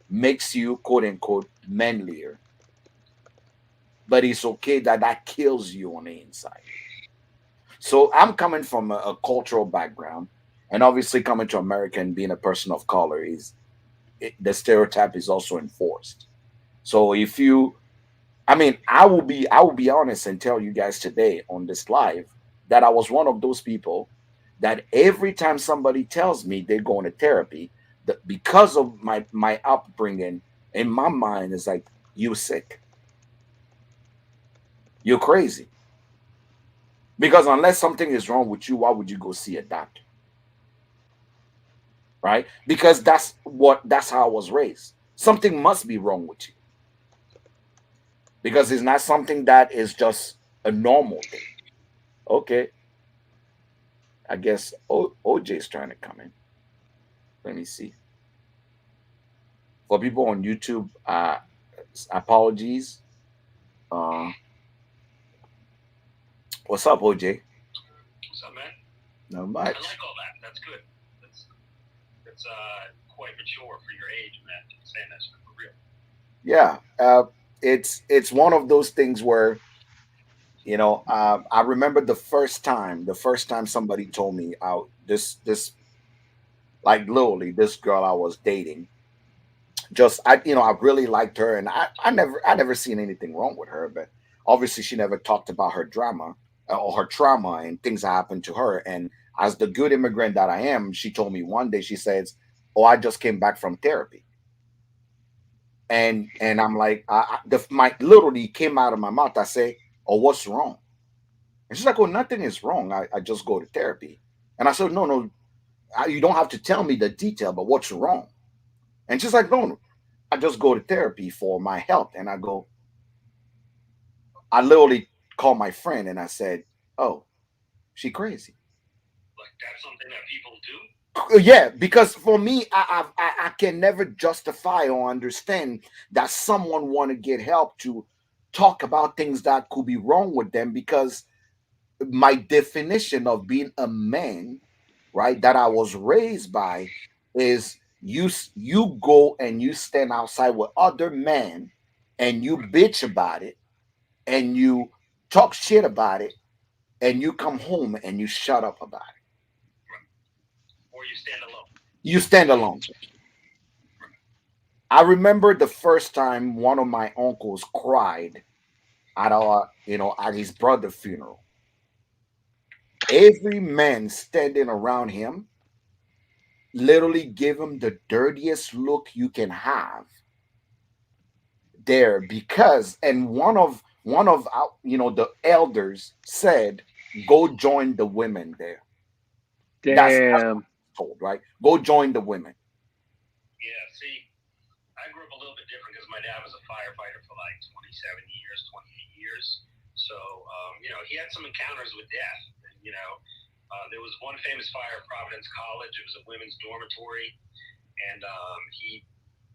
makes you quote unquote manlier. But it's okay that that kills you on the inside. So I'm coming from a cultural background, and obviously coming to America and being a person of color is the stereotype is also enforced. So if you, I mean, I will be honest and tell you guys today on this live that I was one of those people that every time somebody tells me they're going to therapy, that because of my upbringing, in my mind is like, you sick, you're crazy. Because unless something is wrong with you, why would you go see a doctor? Right? Because that's how I was raised. Something must be wrong with you. Because it's not something that is just a normal thing. Okay. I guess OJ's trying to come in. Let me see. For people on YouTube, apologies. Uh, what's up, OJ? What's up, man? Not I much. like all that. That's good. That's quite mature for your age, man. To be saying that stuff for real. Yeah. It's one of those things where I remember the first time somebody told me out this like literally this girl I was dating. Just I really liked her, and I never seen anything wrong with her, but obviously she never talked about her drama or her trauma and things that happened to her. And as the good immigrant that I am, she told me one day, she says, "Oh, I just came back from therapy," and I'm like, my literally came out of my mouth. I say, "Oh, what's wrong?" And she's like, "Oh, nothing is wrong. I just go to therapy." And I said, "No, no, you don't have to tell me the detail, but what's wrong?" And she's like, "No, no, I just go to therapy for my health." And I go, I literally called my friend and I said, "Oh, she crazy." Like that's something that people do. Yeah, because for me, I can never justify or understand that someone want to get help to talk about things that could be wrong with them. Because my definition of being a man, right, that I was raised by, is you go and you stand outside with other men and you Right. bitch about it and you talk shit about it and you come home and you shut up about it. Right. Or you stand alone. You stand alone. Right. I remember the first time one of my uncles cried at at his brother's funeral. Every man standing around him literally gave him the dirtiest look you can have there, because and the elders said, "Go join the women there." That's what Damn. I was told, right? Go join the women. Yeah. See, I grew up a little bit different because my dad was a firefighter for like 27 years, 28 years. So, he had some encounters with death. And, there was one famous fire at Providence College. It was a women's dormitory, and he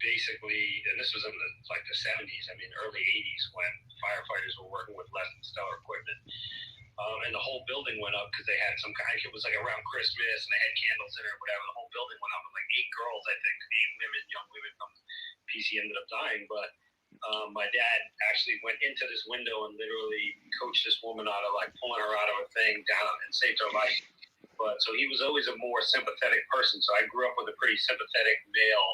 basically, and this was in the 70s, I mean early 80s, when firefighters were working with less than stellar equipment. And the whole building went up because they had some kind. It was like around Christmas, and they had candles in it or whatever. The whole building went up, and like 8 girls, I think, 8 women, young women from PC ended up dying. But my dad actually went into this window and literally coached this woman out of like pulling her out of a thing down and saved her life. But so he was always a more sympathetic person. So I grew up with a pretty sympathetic male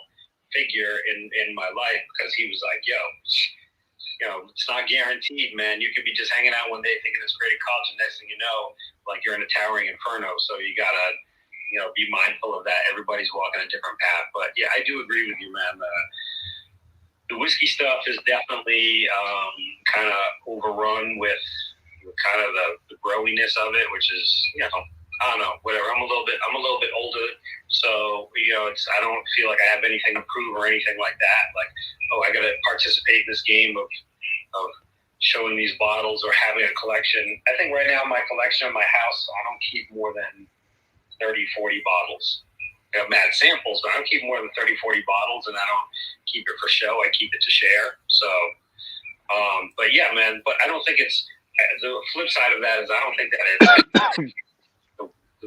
figure in my life, because he was like, yo, it's not guaranteed, man. You could be just hanging out one day thinking it's great at college, and next thing you know, like you're in a towering inferno. So you gotta, be mindful of that. Everybody's walking a different path. But yeah, I do agree with you, man. The whiskey stuff is definitely kind of overrun with kind of the growiness of it, which is, I don't know, whatever. I'm a little bit older, so I don't feel like I have anything to prove or anything like that. Like, oh, I got to participate in this game of showing these bottles or having a collection. I think right now my collection in my house, I don't keep more than 30, 40 bottles. I have mad samples, but I don't keep more than 30, 40 bottles, and I don't keep it for show. I keep it to share. So, but yeah, man. But I don't think it's the flip side of that is I don't think that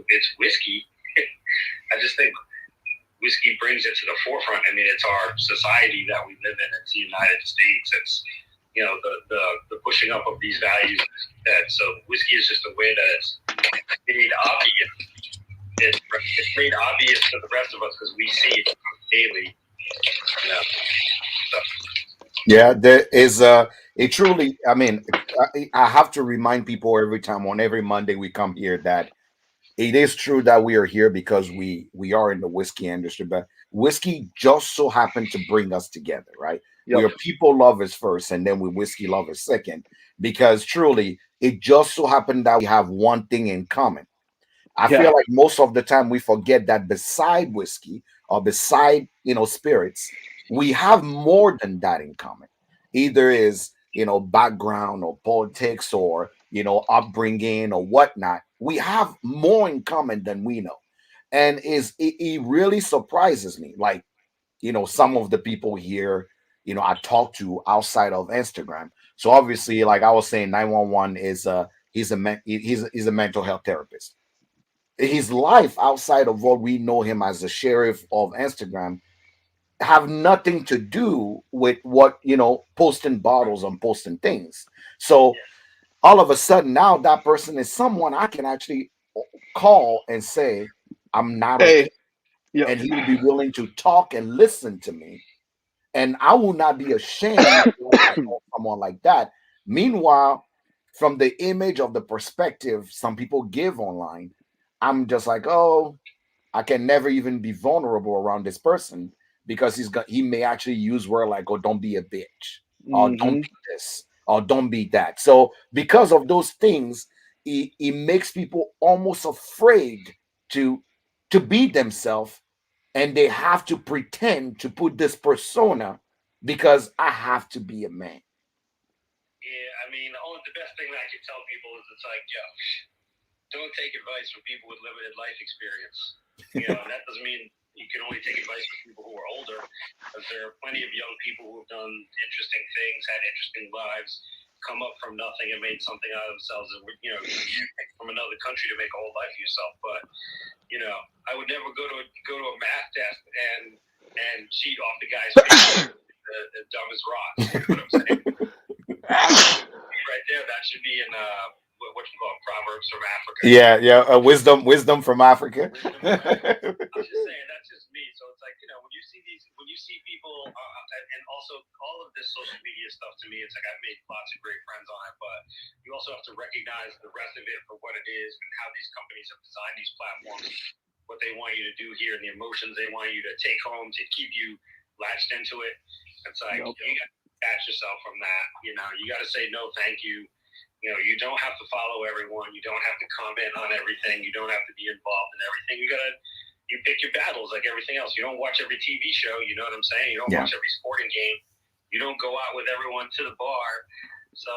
it's whiskey. I just think whiskey brings it to the forefront. I mean, it's our society that we live in. It's the United States. It's the pushing up of these values. So whiskey is just a way that it's made obvious. It's made obvious to the rest of us because we see it daily. So. Yeah, there is it truly. I mean, I have to remind people every time on every Monday we come here that it is true that we are here because we are in the whiskey industry, but whiskey just so happened to bring us together, right? We Yep. are people lovers first, and then we whiskey lovers second, because truly it just so happened that we have one thing in common. I Yeah. feel like most of the time we forget that beside whiskey or beside spirits, we have more than that in common. Either is background or politics or upbringing or whatnot. We have more in common than we know, and it really surprises me. Like some of the people here, I talk to outside of Instagram. So obviously, like I was saying, 911 is he's a mental health therapist. His life outside of what we know him as a sheriff of Instagram have nothing to do with what posting bottles and posting things. So all of a sudden now that person is someone I can actually call and say I'm not okay, Hey. Yep. and he will be willing to talk and listen to me, and I will not be ashamed when I call someone like that. Meanwhile, from the image of the perspective some people give online, I'm just like, oh, I can never even be vulnerable around this person because he may actually use word like, oh, don't be a bitch, or don't Mm-hmm. be this, or don't be that. So because of those things, it makes people almost afraid to be themselves, and they have to pretend to put this persona because I have to be a man. Yeah, I mean, the best thing that I can tell people is it's like, yo, don't take advice from people with limited life experience. And that doesn't mean you can only take advice from people who are older, because there are plenty of young people who have done interesting things, had interesting lives, come up from nothing and made something out of themselves. And you from another country to make a whole life of yourself. But I would never go to a math test and cheat off the guy's face. The dumb as rocks. You know what I'm saying? Right there, that should be in what you call Proverbs from Africa. Yeah, wisdom from Africa. I'm just saying, that's just me. So it's like, when you see people, and also all of this social media stuff, to me, it's like I've made lots of great friends on it, but you also have to recognize the rest of it for what it is and how these companies have designed these platforms, what they want you to do here, and the emotions they want you to take home to keep you latched into it. It's like, you got to detach yourself from that. You got to say no, thank you. You don't have to follow everyone. You don't have to comment on everything. You don't have to be involved in everything. You pick your battles like everything else. You don't watch every TV show. You know what I'm saying? You don't watch every sporting game. You don't go out with everyone to the bar. So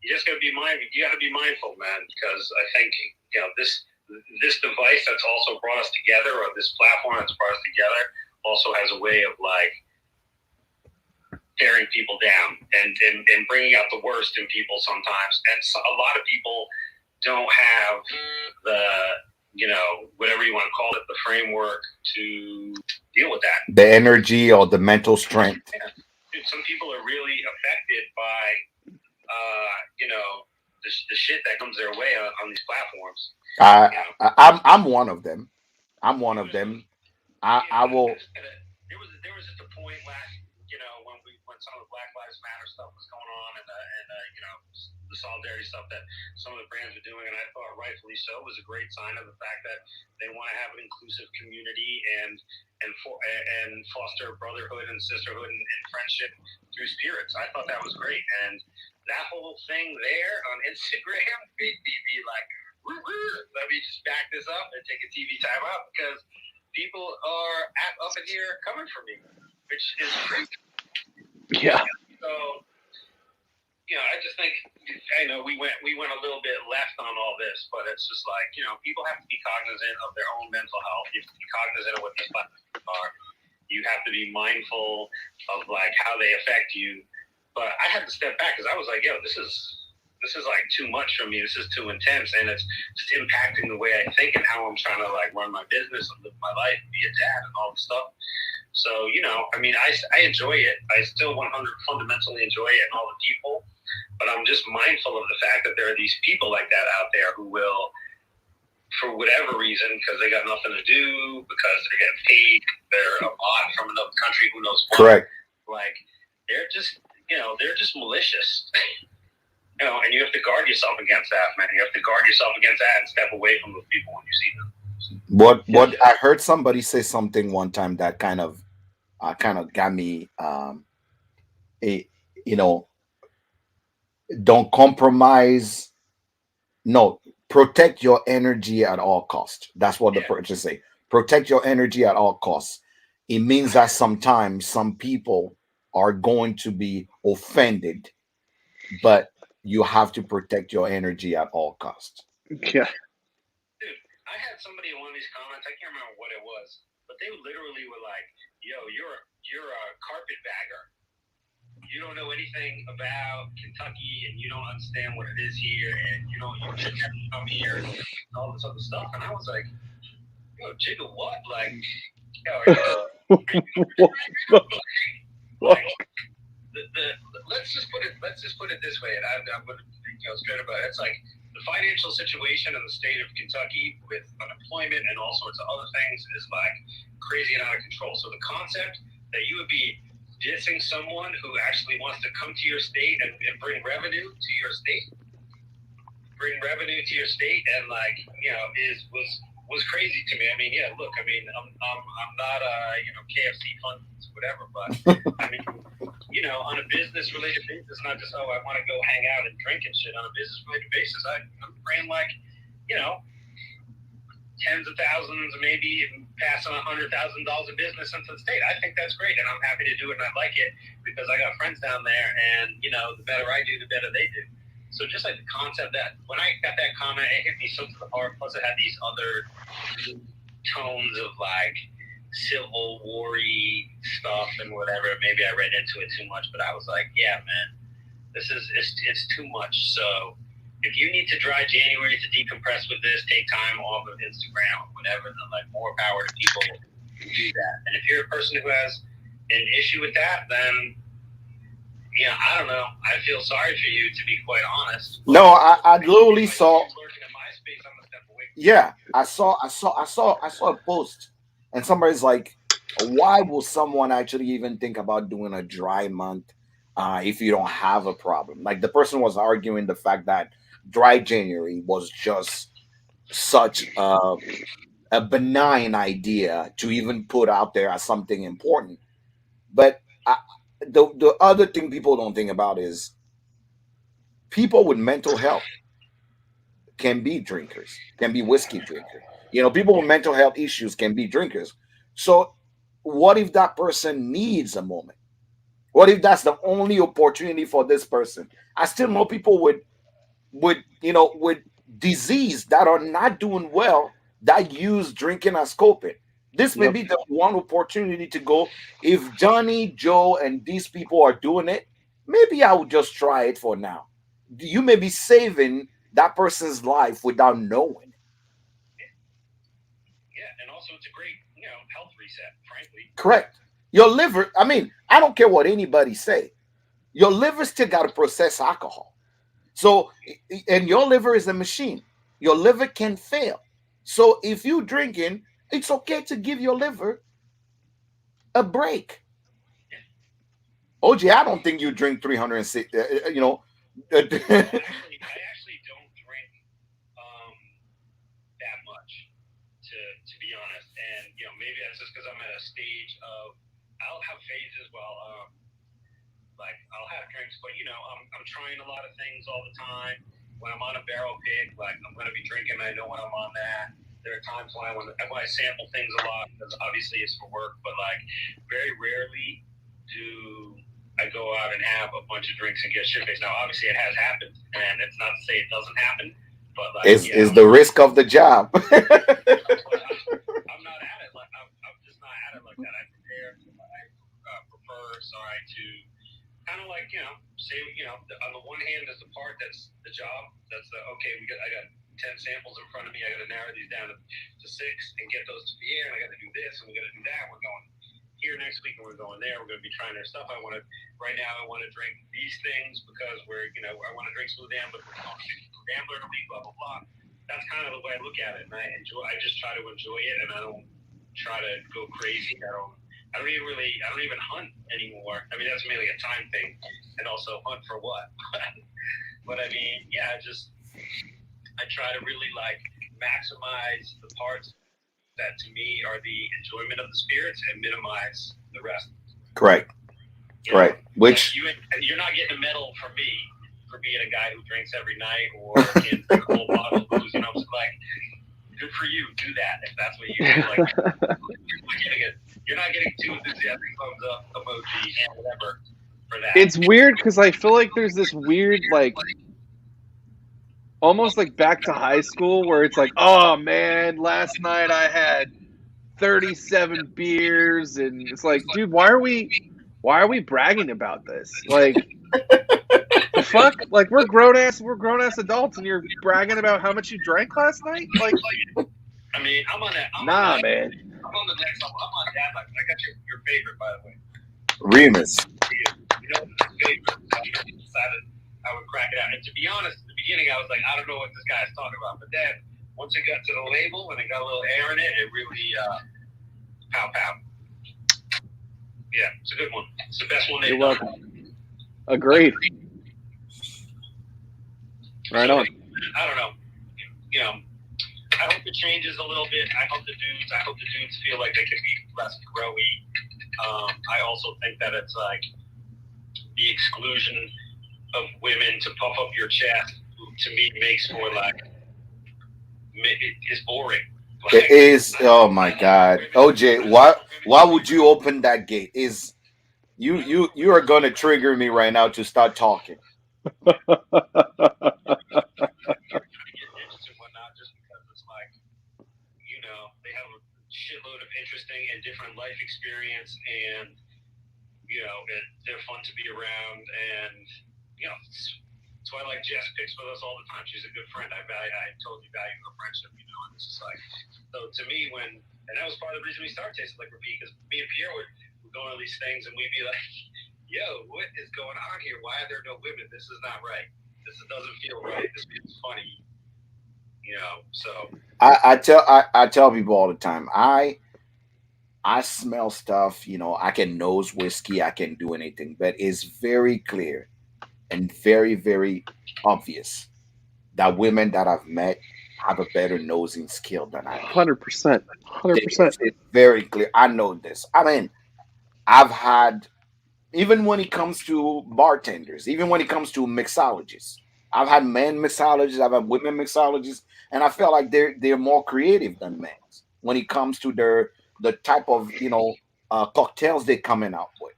you just got to be mindful. You got to be mindful, man, because I think this device that's also brought us together, or this platform that's brought us together, also has a way of like tearing people down and bringing out the worst in people sometimes. And so a lot of people don't have the, whatever you want to call it, the framework to deal with that. The energy or the mental strength. Yeah. Dude, some people are really affected by, the shit that comes their way on these platforms. I'm one of them. I'm one of them. I will. There was just a point last, when some of the Black Lives Matter stuff was going on, and the solidarity stuff that some of the brands were doing, and I thought rightfully so was a great sign of the fact that they want to have an inclusive community and foster brotherhood and sisterhood and friendship through spirits. I thought that was great, and that whole thing there on Instagram made me be like, Let me just back this up and take a TV time out because people are up in here coming for me, which is crazy. Yeah. So, I just think I know we went a little bit left on all this, but it's just like people have to be cognizant of their own mental health. You have to be cognizant of what these platforms are. You have to be mindful of like how they affect you. But I had to step back because I was like, this is like too much for me. This is too intense, and it's just impacting the way I think and how I'm trying to like run my business and live my life, be a dad, and all this stuff. So I enjoy it. I still 100 fundamentally enjoy it and all the people, but I'm just mindful of the fact that there are these people like that out there who will, for whatever reason, because they got nothing to do, because they're getting paid, they're a bot from another country, who knows what. Correct. Like they're just malicious. And you have to guard yourself against that, man. You have to guard yourself against that and step away from those people when you see them. What I heard somebody say something one time that kind of got me a, you know don't compromise, no, protect your energy at all costs. That's what the person say. Protect your energy at all costs. It means that sometimes some people are going to be offended, but you have to protect your energy at all costs. Yeah. Dude, I had somebody in one of these comments. I can't remember what it was, but they literally were like, "Yo, you're a carpetbagger. You don't know anything about Kentucky, and you don't understand what it is here, and you should never come here, and all this other stuff." And I was like, "Yo, Jigga, what? Like, like let's just put it this way, and I'm going to straight about it. It's like the financial situation in the state of Kentucky with unemployment and all sorts of other things is like crazy and out of control. So the concept that you would be dissing someone who actually wants to come to your state and bring revenue to your state, and like was crazy to me. I mean, look, I mean, I'm not KFC funds, whatever, but I mean, on a business related basis, not just I want to go hang out and drink and shit. On a business related basis, I'm praying like tens of thousands, maybe passing $100,000 of business into the state. I think that's great, and I'm happy to do it, and I like it because I got friends down there, and the better I do, the better they do. So just like the concept that when I got that comment, it hit me so to the heart. Plus, it had these other tones of like civil war-y stuff and whatever. Maybe I read into it too much, but I was like, yeah, man, it's too much. So if you need to dry January to decompress with this, take time off of Instagram or whatever, then like more power to people who do that. And if you're a person who has an issue with that, then I don't know. I feel sorry for you, to be quite honest. No, I literally saw. Yeah, I saw a post, and somebody's like, "Why will someone actually even think about doing a dry month if you don't have a problem?" Like the person was arguing the fact that dry January was just such a benign idea to even put out there as something important. But the other thing people don't think about is people with mental health can be drinkers, can be whiskey drinkers. People with mental health issues can be drinkers. So, what if that person needs a moment? What if that's the only opportunity for this person? I still know people with disease that are not doing well that use drinking as coping. This may be the one opportunity to go. If Johnny, Joe, and these people are doing it, maybe I would just try it for now. You may be saving that person's life without knowing. Yeah, and also it's a great, health reset, frankly. Correct. Your liver, I mean, I don't care what anybody say. Your liver still got to process alcohol. So, and your liver is a machine. Your liver can fail. So if you drinking, it's okay to give your liver a break. OJ, I don't think you drink 306. I actually don't drink that much, to be honest. And maybe that's just because I'm at a stage of I'll have phases like I'll have drinks, but I'm trying a lot of things all the time. when I'm on a barrel pick, like I'm going to be drinking. I know when I'm on that. There are times when I sample things a lot because obviously it's for work, but like very rarely do I go out and have a bunch of drinks and get shit faced. Now, obviously it has happened, and it's not to say it doesn't happen, but like Is the risk of the job. I'm not at it like I'm just not at it like that. I prepare. I prefer, sorry, to kind of like say on the one hand, there's the part that's the job. That's the okay. I got 10 samples in front of me. I got to narrow these down to 6 and get those to the air. And I got to do this and we got to do that. We're going here next week and we're going there. We're going to be trying their stuff. Right now I want to drink these things because I want to drink Smooth Ambler, but we're going to drink Smooth Ambler in a week, blah, blah, blah. That's kind of the way I look at it. And I just try to enjoy it and I don't try to go crazy. I don't even hunt anymore. I mean, that's mainly a time thing. And also hunt for what? But I mean, yeah, I try to really like maximize the parts that to me are the enjoyment of the spirits and minimize the rest. Correct. Right. Which you're not getting a medal from me for being a guy who drinks every night or can drink a whole bottle of booze. And I was like, good for you. Do that if that's what you do. Like, you're not getting too enthusiastic thumbs up emoji and whatever for that. It's weird because I feel like there's this weird like almost like back to high school where it's like, oh man, last night I had 37 beers and it's like, dude, why are we bragging about this? Like the fuck? Like we're grown ass adults and you're bragging about how much you drank last night? Like I mean, I'm on that. Man. I'm on the next level. I'm on that. Like, I got your favorite, by the way. Remus. You know, my favorite. I decided I would crack it out. And to be honest, in the beginning, I was like, I don't know what this guy's talking about. But then, once it got to the label and it got a little air in it, it really, pow. Yeah, it's a good one. It's the best one they've done. You're welcome. Agreed. Right on. I don't know. I hope it changes a little bit. I hope the dudes feel like they can be less growy. I also think that it's like the exclusion of women to puff up your chest to me makes for like it's boring. Like, it is. Oh my God, OJ, why would you open that gate? Is you are going to trigger me right now to start talking. They have a shitload of interesting and different life experience, and they're fun to be around, and that's why like Jess picks with us all the time. She's a good friend. I totally value her friendship, and it's just like, so to me and that was part of the reason we started Tasting Like Repeat, because me and Pierre would go to these things and we'd be like, yo, what is going on here? Why are there no women? This is not right. This doesn't feel right. This feels funny. So I tell people all the time, I smell stuff, I can nose whiskey, I can do anything, but it's very clear and very, very obvious that women that I've met have a better nosing skill than I do. 100%. It's very clear. I know this. I mean, I've had, even when it comes to bartenders, even when it comes to mixologists, I've had men mixologists, I've had women mixologists, and I feel like they're more creative than men when it comes to the type of cocktails they're coming out with.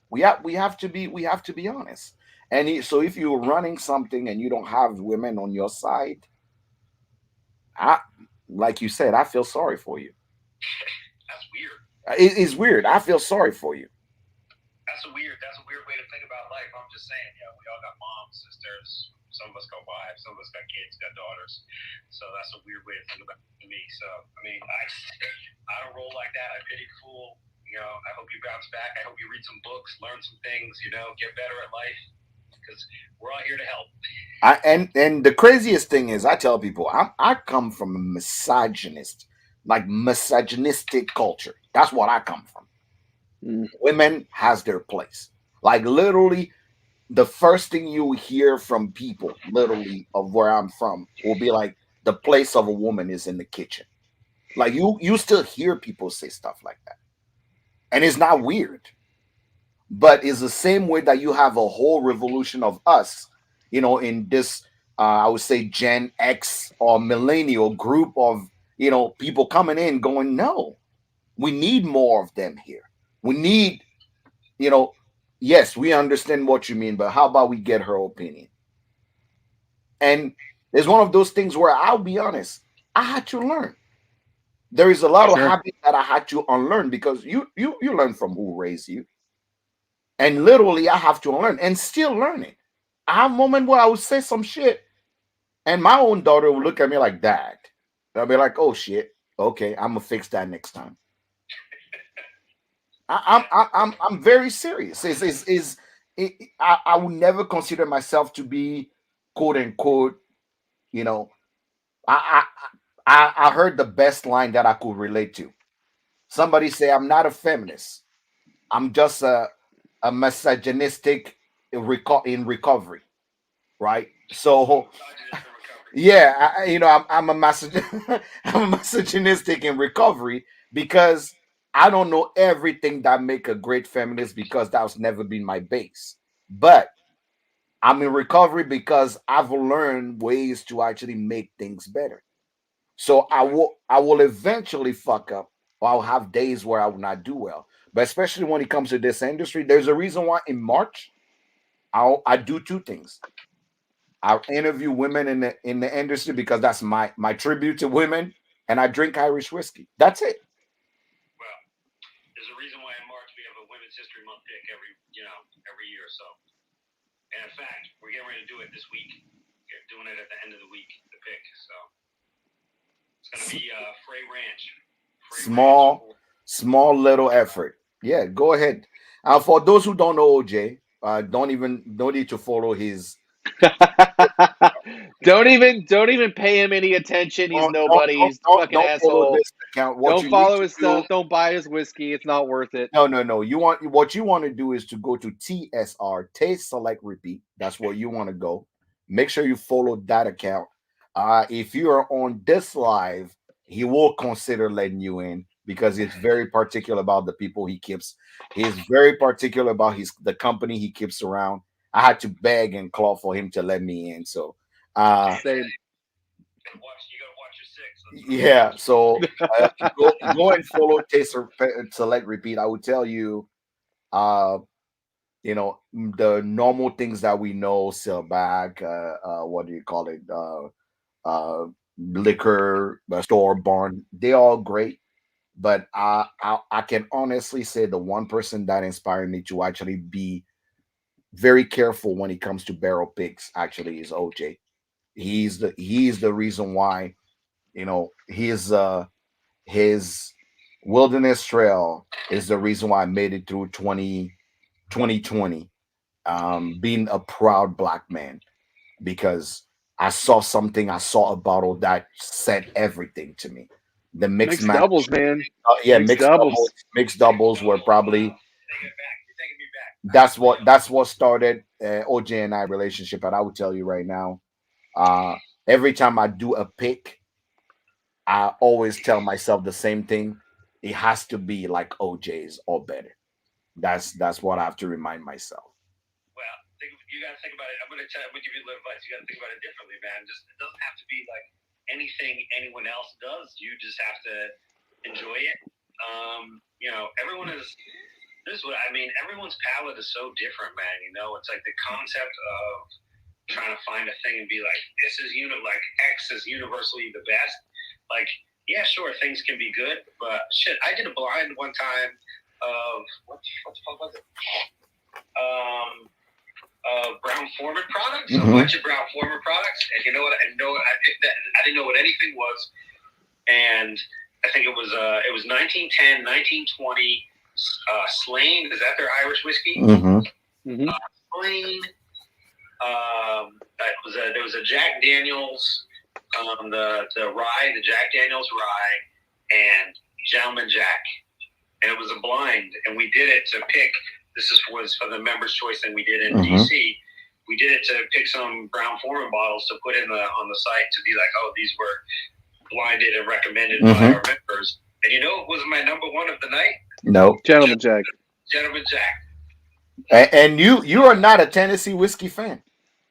We have to be honest. And so if you're running something and you don't have women on your side, like you said, I feel sorry for you. That's weird. It is weird. I feel sorry for you. That's a weird way to think about life. I'm just saying, we all got moms, sisters. Some of us got wives. Some of us got kids, got daughters. So that's a weird way to think about it to me. So I mean, I don't roll like that. I pity the fool. I hope you bounce back. I hope you read some books, learn some things. Get better at life, because we're all here to help. And the craziest thing is, I tell people, I come from a misogynistic culture. That's what I come from. Women has their place. Like literally, the first thing you hear from people, literally of where I'm from, will be like, the place of a woman is in the kitchen. Like you still hear people say stuff like that, and it's not weird. But it's the same way that you have a whole revolution of us, in this I would say Gen X or millennial group of people coming in going, no, we need more of them here. We need, you know, yes, we understand what you mean, but how about we get her opinion? And it's one of those things where I'll be honest, I had to learn. There is a lot of Sure. habits that I had to unlearn because you learn from who raised you. And literally I have to unlearn and still learning. I have a moment where I would say some shit and my own daughter would look at me like that. I'll be like, oh shit, okay, I'm gonna fix that next time. I'm very serious. I would never consider myself to be quote unquote, you know, I I heard the best line that I could relate to. Somebody say I'm not a feminist. I'm just a misogynistic in recovery, right? So yeah, I'm a I'm a misogynistic in recovery because I don't know everything that make a great feminist because that's never been my base. But I'm in recovery because I've learned ways to actually make things better. So I will eventually fuck up or I'll have days where I will not do well. But especially when it comes to this industry, there's a reason why in March I do two things. I interview women in the industry because that's my tribute to women, and I drink Irish whiskey. That's it. Well, there's a reason why in March we have a Women's History Month pick every year or so. And in fact, we're getting ready to do it this week. We're doing it at the end of the week, the pick. So it's going to be Frey Ranch. Small little effort. Yeah, go ahead. For those who don't know OJ, don't need to follow his. Don't even pay him any attention. He's nobody. He's a fucking Don't follow asshole. this account. What Don't you need follow to his do. stuff. Don't buy his whiskey. It's not worth it. No. What you want to do is to go to TSR, Taste Select Repeat. That's where you want to go. Make sure you follow that account. If you are on this live, he will consider letting you in because he's very particular about the people he keeps. He's very particular about the company he keeps around. I had to beg and claw for him to let me in. So Same. You got to watch your six. yeah, so go and follow Taste Select Repeat. I would tell you, uh, the normal things that we know, sell back, what do you call it, liquor, store, barn. They're all great, but I can honestly say the one person that inspired me to actually be very careful when it comes to barrel picks actually is OJ. He's the reason why his wilderness trail is the reason why I made it through 2020, being a proud black man because I saw something, I saw a bottle that said everything to me. The mixed Mixed match, doubles, man. yeah, Mixed doubles. mixed doubles were probably Take it back. You're taking me back. that's what started OJ and I relationship. And I would tell you right now, uh, every time I do a pick, I always tell myself the same thing. It has to be like OJ's or better. That's what I have to remind myself. Well, you got to think about it. I'm going to give you a little advice. You got to think about it differently, man. It doesn't have to be like anything anyone else does. You just have to enjoy it. Everyone is. This is what I mean. Everyone's palate is so different, man. It's like the concept of trying to find a thing and be like, this is like X is universally the best. Like, yeah, sure, things can be good, but shit, I did a blind one time of what the fuck was it? Brown Forman products, a bunch of Brown Forman products, and you know what? I picked that. I didn't know what anything was, and I think it was 1910, 1920. Slane, is that their Irish whiskey? Mm-hmm. Slane. There was a Jack Daniels, the rye, the Jack Daniels rye, and Gentleman Jack, and it was a blind, and we did it to pick. Was for the members' choice thing we did in DC. We did it to pick some Brown Forman bottles to put on the site to be like, oh, these were blinded and recommended by our members. And you know, it was my number one of the night. No, Gentleman Jack. Gentleman Jack. And you are not a Tennessee whiskey fan.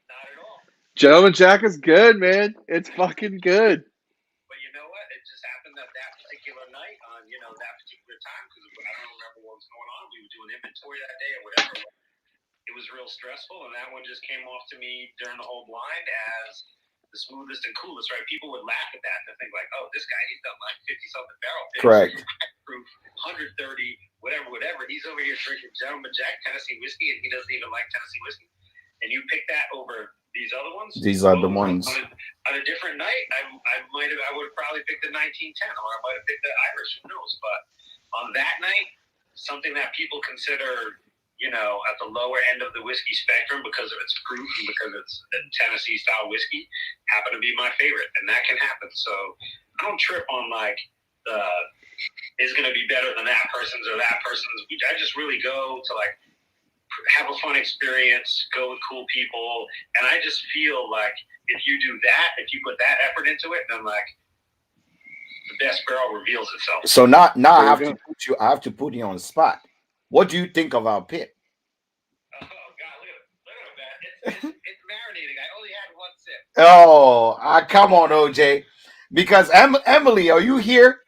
Not at all. Gentleman Jack is good, man. It's fucking good. But you know what? It just happened that particular night on, that particular time, because I don't remember what was going on. We were doing inventory that day or whatever. It was real stressful, and that one just came off to me during the whole blind as the smoothest and coolest, right? People would laugh at that and think like, oh, this guy, he's done like 50-something barrel picks. Correct. Proof, 130, whatever. He's over here drinking Gentleman Jack Tennessee whiskey, and he doesn't even like Tennessee whiskey. And you pick that over these other ones. These are the ones. On a different night, I would have probably picked the 1910, or I might have picked the Irish. Who knows? But on that night, something that people consider, at the lower end of the whiskey spectrum because of its proof and because it's a Tennessee style whiskey, happened to be my favorite, and that can happen. So I don't trip on like the is going to be better than that person's or that person's. I just really go to like have a fun experience, go with cool people, and I just feel like if you do that, if you put that effort into it, then like the best barrel reveals itself. So now I have to put you on the spot. What do you think of our pit? Oh God, look at that! It's marinating. I only had one sip. Oh, come on, OJ. Because Emily, are you here?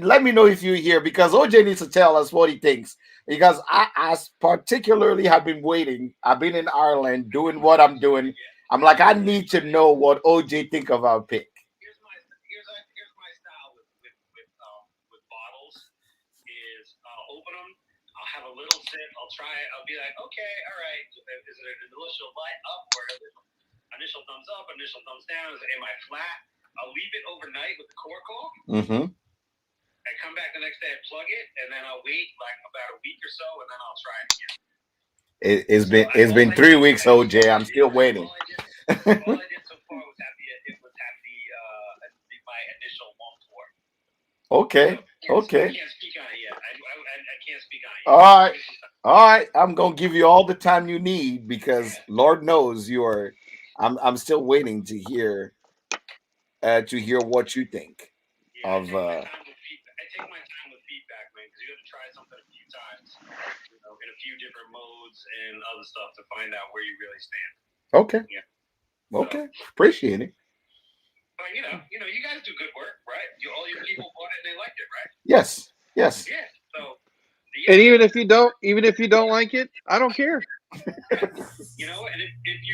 Let me know if you're here, because OJ needs to tell us what he thinks. Because I particularly have been waiting. I've been in Ireland doing what I'm doing. I'm like, I need to know what OJ think of our pick. Here's my style with bottles is I'll open them, I'll have a little sip, I'll try it, I'll be like, okay, all right, is it an initial light up or initial thumbs up, initial thumbs down? Am I flat? I'll leave it overnight with the cork off. Mm-hmm. I come back the next day, I plug it, and then I'll wait like about a week or so, and then I'll try it again. It's been 3 weeks, OJ. I'm still waiting. All I did so far was have my initial one pour. Okay. Okay. I can't speak on it yet. I can't speak on it yet. All right. I'm gonna give you all the time you need, because Lord knows you are. I'm still waiting to hear what you think of. I take my time with feedback, man, because you got to try something a few times, in a few different modes and other stuff to find out where you really stand. Okay. Yeah. Okay. Appreciate it. But you guys do good work, right? All your people bought it and they liked it, right? Yes. Yeah. So. And even if you don't like it, I don't care. And if you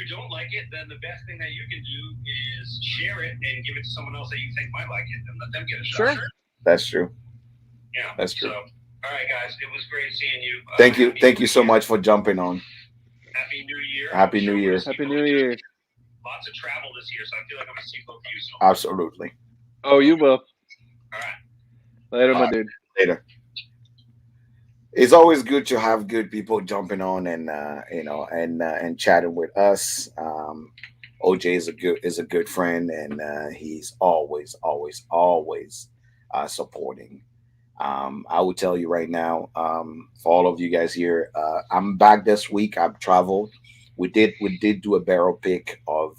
don't like it, then the best thing that you can do is share it and give it to someone else that you think might like it, and let them get a shot. Sure. That's true. Yeah, that's true. So, all right, guys, it was great seeing you. Thank you so much for jumping on. Happy New Year. Happy New Year. Happy New Year. Lots of travel this year, so I feel like I'm gonna see both of you soon. Absolutely. Oh, you will. All right. Later, my dude. Later. It's always good to have good people jumping on and and chatting with us. OJ is a good friend, and he's always supporting. I will tell you right now, for all of you guys here, I'm back this week. I've traveled. We did do a barrel pick of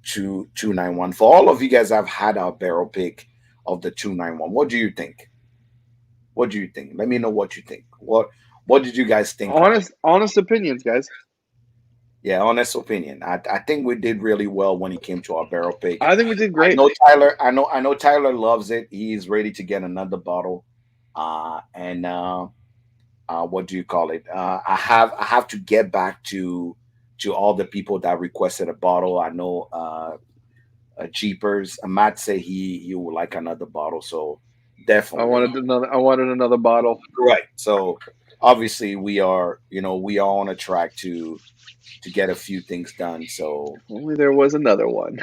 291. For all of you guys, I've had our barrel pick of the 291. What do you think? What do you think? Let me know what you think. What did you guys think? Honest opinions, guys. Yeah, honest opinion. I think we did really well when it came to our barrel pick. I think we did great. I know Tyler loves it. He's ready to get another bottle. What do you call it? I have to get back to all the people that requested a bottle. I know Jeepers. Matt said he would like another bottle, so definitely. I wanted another bottle. Right. So obviously we are on a track to get a few things done. So only there was another one.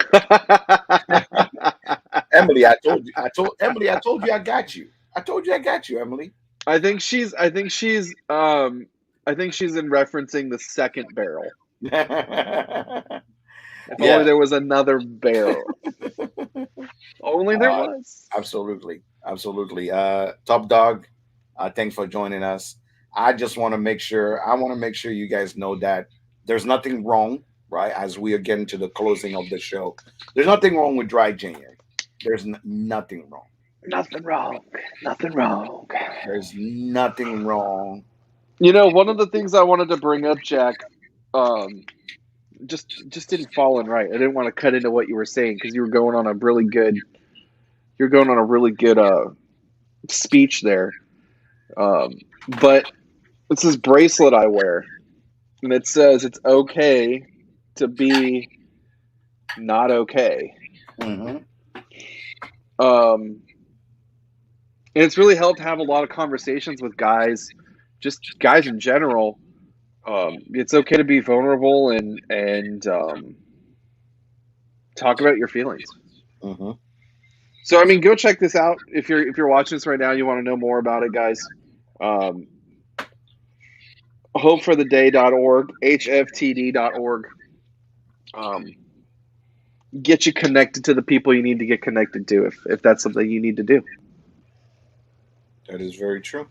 Emily, I told you I got you. I told you I got you, Emily. I think she's in referencing the second barrel. If only there was another barrel. Only there was. Absolutely. Top Dog, thanks for joining us. I just want to make sure you guys know that there's nothing wrong, right? As we are getting to the closing of the show, there's nothing wrong with dry January. There's nothing wrong. Nothing wrong. There's nothing wrong. One of the things I wanted to bring up, Jack, just didn't fall in right. I didn't want to cut into what you were saying because you were going on a really good you're going on a really good speech there. But it's this bracelet I wear, and it says it's okay to be not okay. Hmm. And it's really helped have a lot of conversations with guys, just guys in general. It's okay to be vulnerable and talk about your feelings. Hmm. So I mean, go check this out if you're watching this right now. You want to know more about it, guys. Um, hopefortheday.org, hftd.org. Get you connected to the people you need to get connected to if that's something you need to do. That is very true.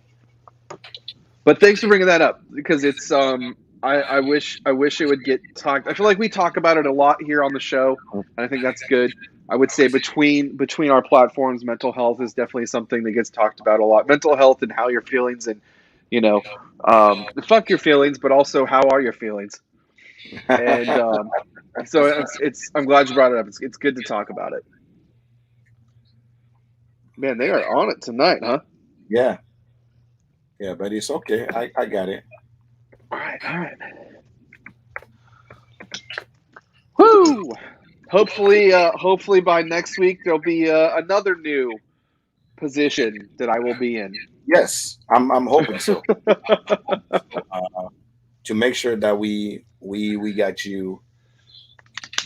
But thanks for bringing that up because it's I wish it would get talked. I feel like we talk about it a lot here on the show, and I think that's good. I would say between our platforms, mental health is definitely something that gets talked about a lot. Mental health and how your feelings and fuck your feelings, but also how are your feelings? And so it's I'm glad you brought it up. It's good to talk about it. Man, they are on it tonight, huh? Yeah. Yeah, but it's okay. I got it. All right. Woo! Hopefully by next week there'll be another new position that I will be in. Yes, I'm hoping so. To make sure that we got you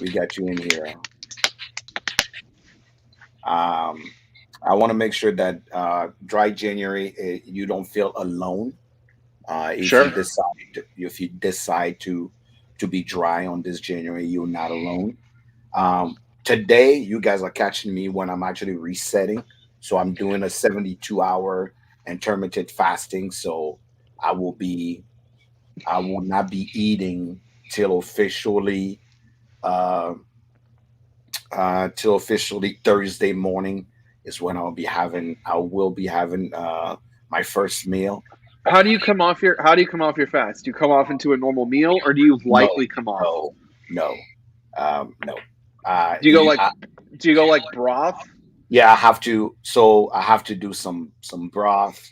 in here. Um, I want to make sure that dry January you don't feel alone. Sure. If you decide to be dry on this January, you're not alone. Today, you guys are catching me when I'm actually resetting. So I'm doing a 72-hour intermittent fasting. So I will be I will not be eating till officially uh, Thursday morning is when I will be having my first meal. How do you come off your fast? Do you come off into a normal meal or do you No, lightly come off? no, no, no. Do you go like broth? Yeah, I have to. So I have to do some broth,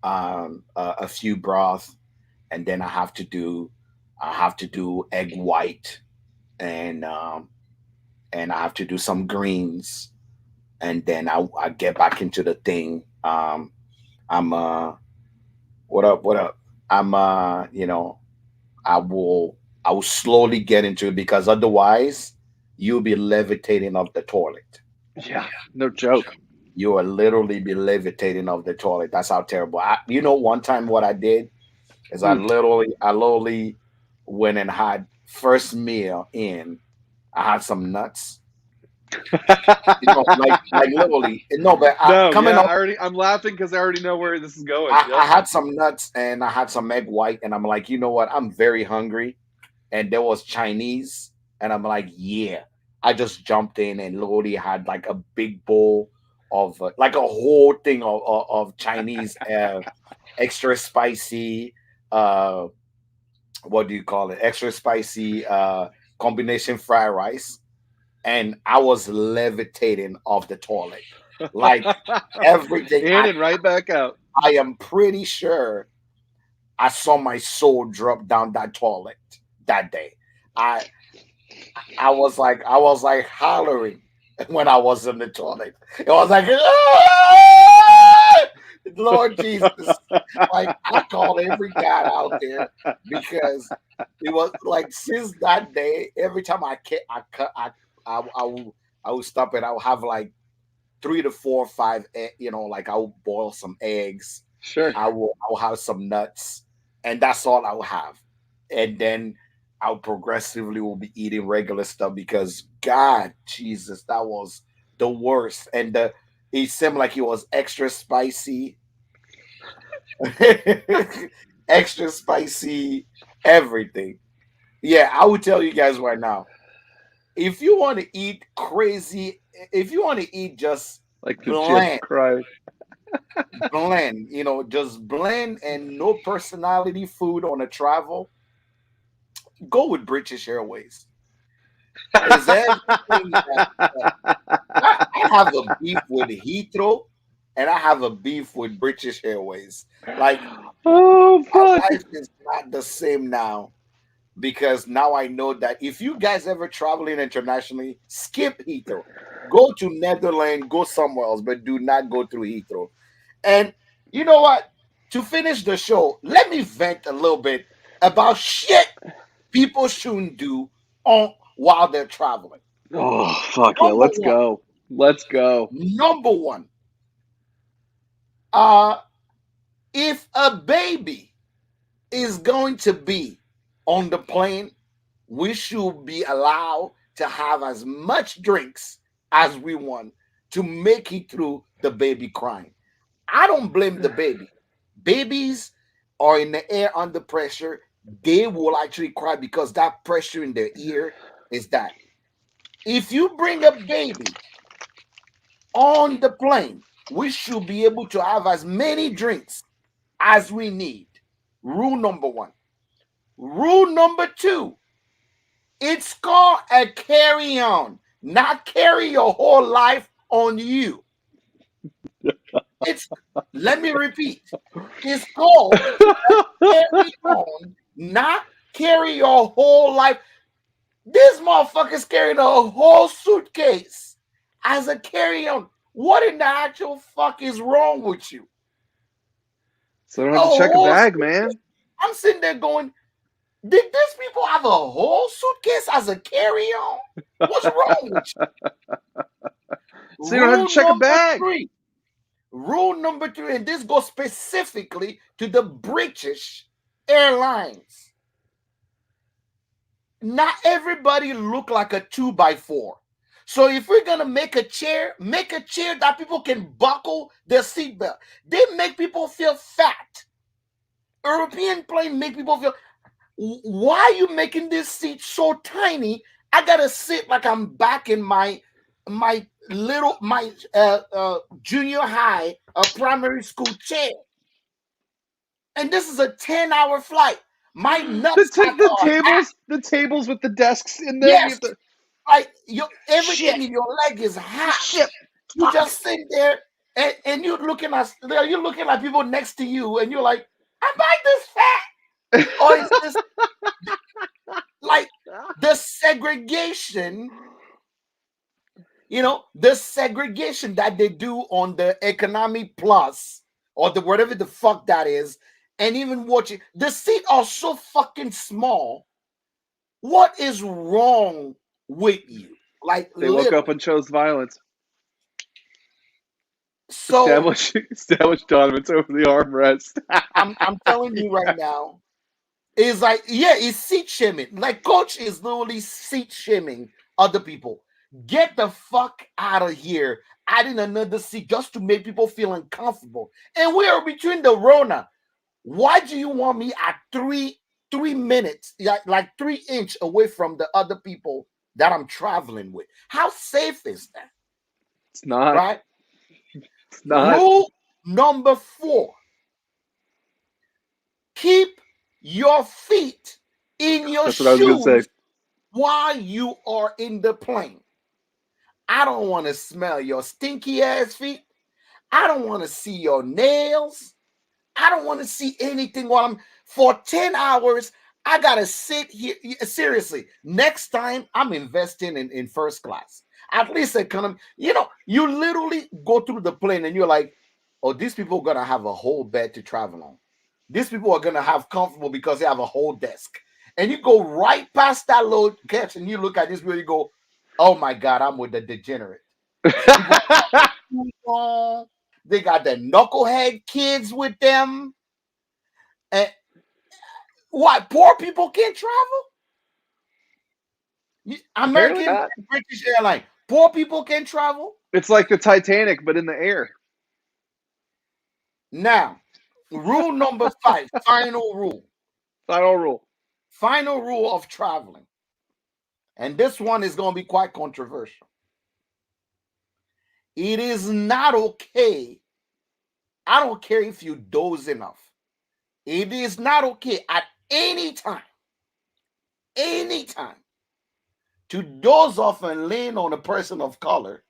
a few broth, and then I have to do egg white, and I have to do some greens, and then I get back into the thing. I'm what up, what up? I'm I will I will slowly get into it because otherwise you'll be levitating off the toilet. Yeah, no joke. You will literally be levitating off the toilet. That's how terrible. One time what I did is Hmm. I literally went and had first meal in. I had some nuts. Like literally. No, but No, coming yeah, up, I'm laughing because I already know where this is going. I Yep. had some nuts and I had some egg white, and I'm like, you know what? I'm very hungry, and there was Chinese, and I'm like, yeah. I just jumped in and literally had like a big bowl of like a whole thing of Chinese extra spicy uh what do you call it, extra spicy combination fried rice, and I was levitating off the toilet like everything. In and right back out. I am pretty sure I saw my soul drop down that toilet that day. I I was like hollering when I was in the toilet. It was like, "Ah! Lord Jesus!" Like I called every god out there because it was like since that day, every time I would stop it. I would have like 3 to 4 or 5, like I would boil some eggs. Sure. I will have some nuts, and that's all I will have. And then I'll progressively will be eating regular stuff because God, Jesus, that was the worst. And it seemed like it was extra spicy, extra spicy, everything. Yeah, I would tell you guys right now, if you want to eat crazy, if you want to eat just Like the chips bland, cry. just bland and no personality food on a travel, go with British Airways. Is everything I have a beef with Heathrow, and I have a beef with British Airways. Like Oh my fuck! life is not the same now because now I know that if you guys ever traveling internationally, skip Heathrow. Go to Netherlands, go somewhere else, but do not go through Heathrow. And you know what? To finish the show, let me vent a little bit about shit people shouldn't do on while they're traveling. Oh fuck yeah! Number Let's one, go. Let's go. number one, uh, if a baby is going to be on the plane, we should be allowed to have as much drinks as we want to make it through the baby crying. I don't blame the baby. Babies are in the air under pressure. They will actually cry because that pressure in their ear is that. If you bring a baby on the plane, we should be able to have as many drinks as we need. Rule number one. Rule number two, it's called a carry on, not carry your whole life on you. It's, let me repeat, it's called carry on, not carry your whole life. This motherfucker's carrying a whole suitcase as a carry on. What in the actual fuck is wrong with you? So I don't A have to check a whole bag, suitcase. man. I'm sitting there going, did these people have a whole suitcase as a carry on? What's wrong with you? So you don't have to Rule check a number bag. three. Rule number three, and this goes specifically to the British Airlines. Not everybody look like a 2x4. So if we're gonna make a chair that people can buckle their seatbelt. They make people feel fat. European plane make people feel. Why are you making this seat so tiny? I gotta sit like I'm back in my junior high primary school chair, and this is a 10-hour flight. My nuts The tables with the desks in them. You yes, have to like your everything shit, in your leg is hot. shit, You fuck. just sit there and you're looking at people next to you, and you're like, am I this fat? Or is this like the segregation? The segregation that they do on the Economy Plus or the whatever the fuck that is, and even watching the seats are so fucking small. What is wrong with you? Like They woke up literally. and chose violence. So Establish dominance over the armrest. I'm telling you right now, it's like, yeah, it's seat shaming. Like Coach is literally seat shaming other people. Get the fuck out of here, adding another seat just to make people feel uncomfortable. And we are between the Rona. Why do you want me at 3 minutes, like 3 inch away from the other people that I'm traveling with? How safe is that? It's not. Right? It's not. Rule number 4. Keep your feet in your That's what I was gonna shoes say. while you are in the plane. I don't want to smell your stinky ass feet. I don't want to see your nails. I don't want to see anything while I'm for 10 hours. I gotta sit here. Seriously, next time I'm investing in first class. At least economy. You literally go through the plane and you're like, oh, these people are gonna have a whole bed to travel on. These people are gonna have comfortable because they have a whole desk. And you go right past that load catch and you look at this where you go, oh my God, I'm with the degenerate. People, they got the knucklehead kids with them. And what, poor people can't travel? Apparently American not. British Airline, poor people can travel? It's like the Titanic, but in the air. Now, rule number 5, final rule. Final rule. Final rule of traveling. And this one is going to be quite controversial. It is not okay. I don't care if you doze enough. It is not okay at any time anytime to doze off and lean on a person of color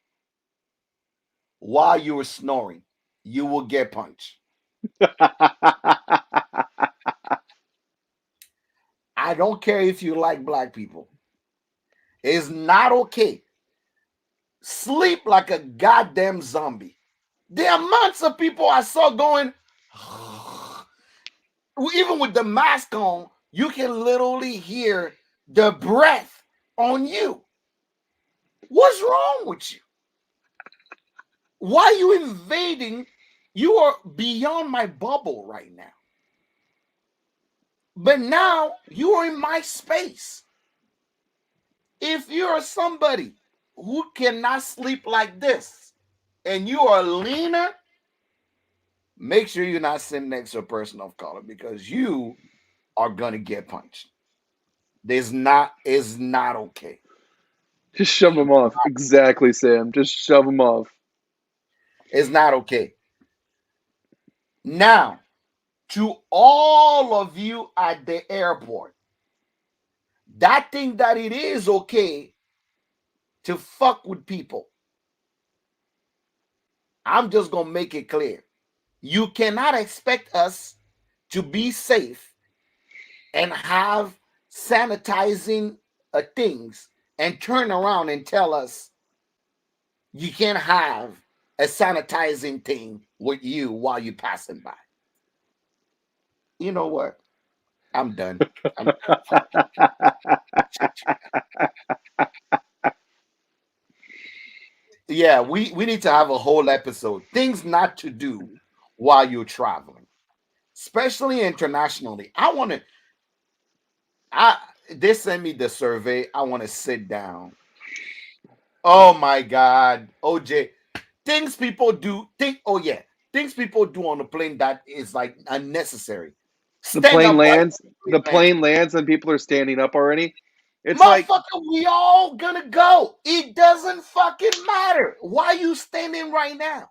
while you were snoring, you will get punched. I don't care if you like black people. It's not okay. Sleep like a goddamn zombie. The amounts of people I saw going, even with the mask on, you can literally hear the breath on you. What's wrong with you? Why are you invading? You are beyond my bubble right now. But now you are in my space. If you're somebody who cannot sleep like this and you are leaner, make sure you're not sitting next to a person of color because you are gonna get punched. It's not okay. Just shove them off. Exactly, Sam. Just shove them off. It's not okay. Now, to all of you at the airport, that thing that it is okay to fuck with people. I'm just gonna make it clear. You cannot expect us to be safe and have sanitizing things and turn around and tell us you can't have a sanitizing thing with you while you're passing by. You know what? I'm done. I'm yeah, we need to have a whole episode. Things not to do while you're traveling, especially internationally. I they send me the survey. I want to sit down. Oh my God, OJ, things people do. Things people do on the plane that is like unnecessary. The Stand plane up while lands. you're The on the plane. plane lands, and people are standing up already. It's like Motherfucker, we all gonna go. It doesn't fucking matter. Why you standing right now?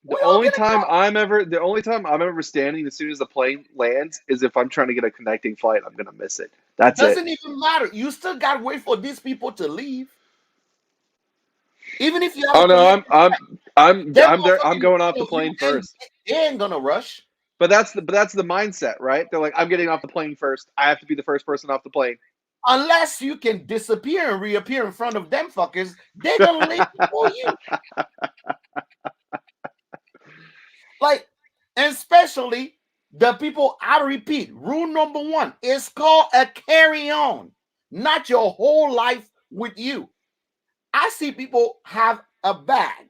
We all gonna go. the only time I'm ever standing as soon as the plane lands is if I'm trying to get a connecting flight. I'm gonna miss it. That's it. Doesn't even matter. You still gotta wait for these people to leave. Even if you have Oh a no, connecting flight, them I'm there. I'm motherfucking going off the people, plane first. they ain't gonna rush. But that's the mindset, right? They're like, I'm getting off the plane first. I have to be the first person off the plane. Unless you can disappear and reappear in front of them fuckers, they're gonna leave before you. Like, and especially the people, I repeat, rule number one is called a carry on, not your whole life with you. I see people have a bag,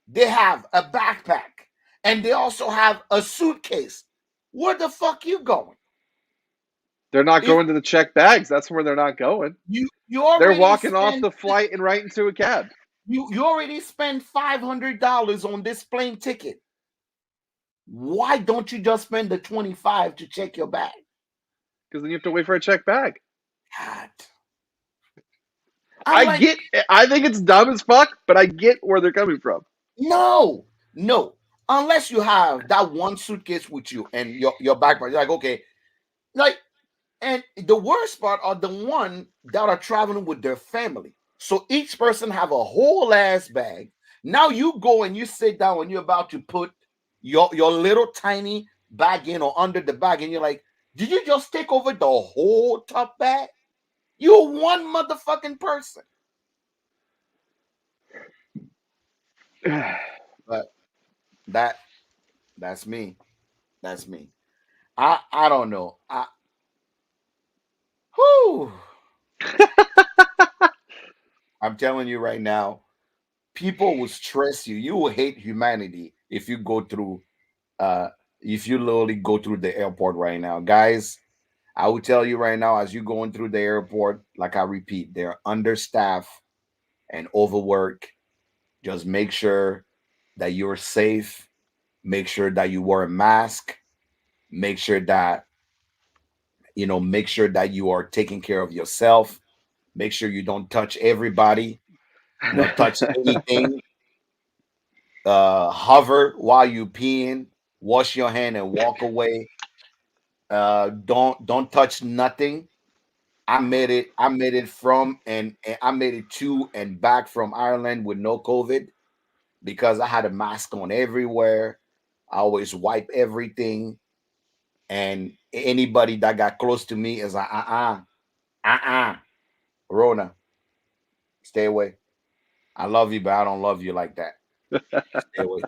they have a backpack, and they also have a suitcase. Where the fuck you going? They're not If going to the check bags. That's where they're not going. you They're already walking off spent the flight and right into a cab. you already spent $500 on this plane ticket. Why don't you just spend the 25 to check your bag? Because then you have to wait for a check bag. God. I'm like, I think it's dumb as fuck, but I get where they're coming from. no. Unless you have that one suitcase with you and your backpack, you're like, okay, like, and the worst part are the one that are traveling with their family. So each person have a whole ass bag. Now you go and you sit down and you're about to put your little tiny bag in or under the bag, and you're like, did you just take over the whole top bag? You're one motherfucking person. But that's me. That's me. I don't know. Whew, I'm telling you right now, people will stress you. You will hate humanity uh if you literally go through the airport right now. Guys, I will tell you right now, as you're going through the airport, like I repeat, they're understaffed and overworked. Just make sure that you're safe. Make sure that you wear a mask. Make sure that make sure that you are taking care of yourself. Make sure you don't touch everybody, touch anything. Hover while you peeing, wash your hand and walk away. Don't touch nothing. I made it from and I made it to and back from Ireland with no COVID because I had a mask on everywhere. I always wipe everything, and anybody that got close to me is like, Rona, stay away. I love you, but I don't love you like that. Stay away.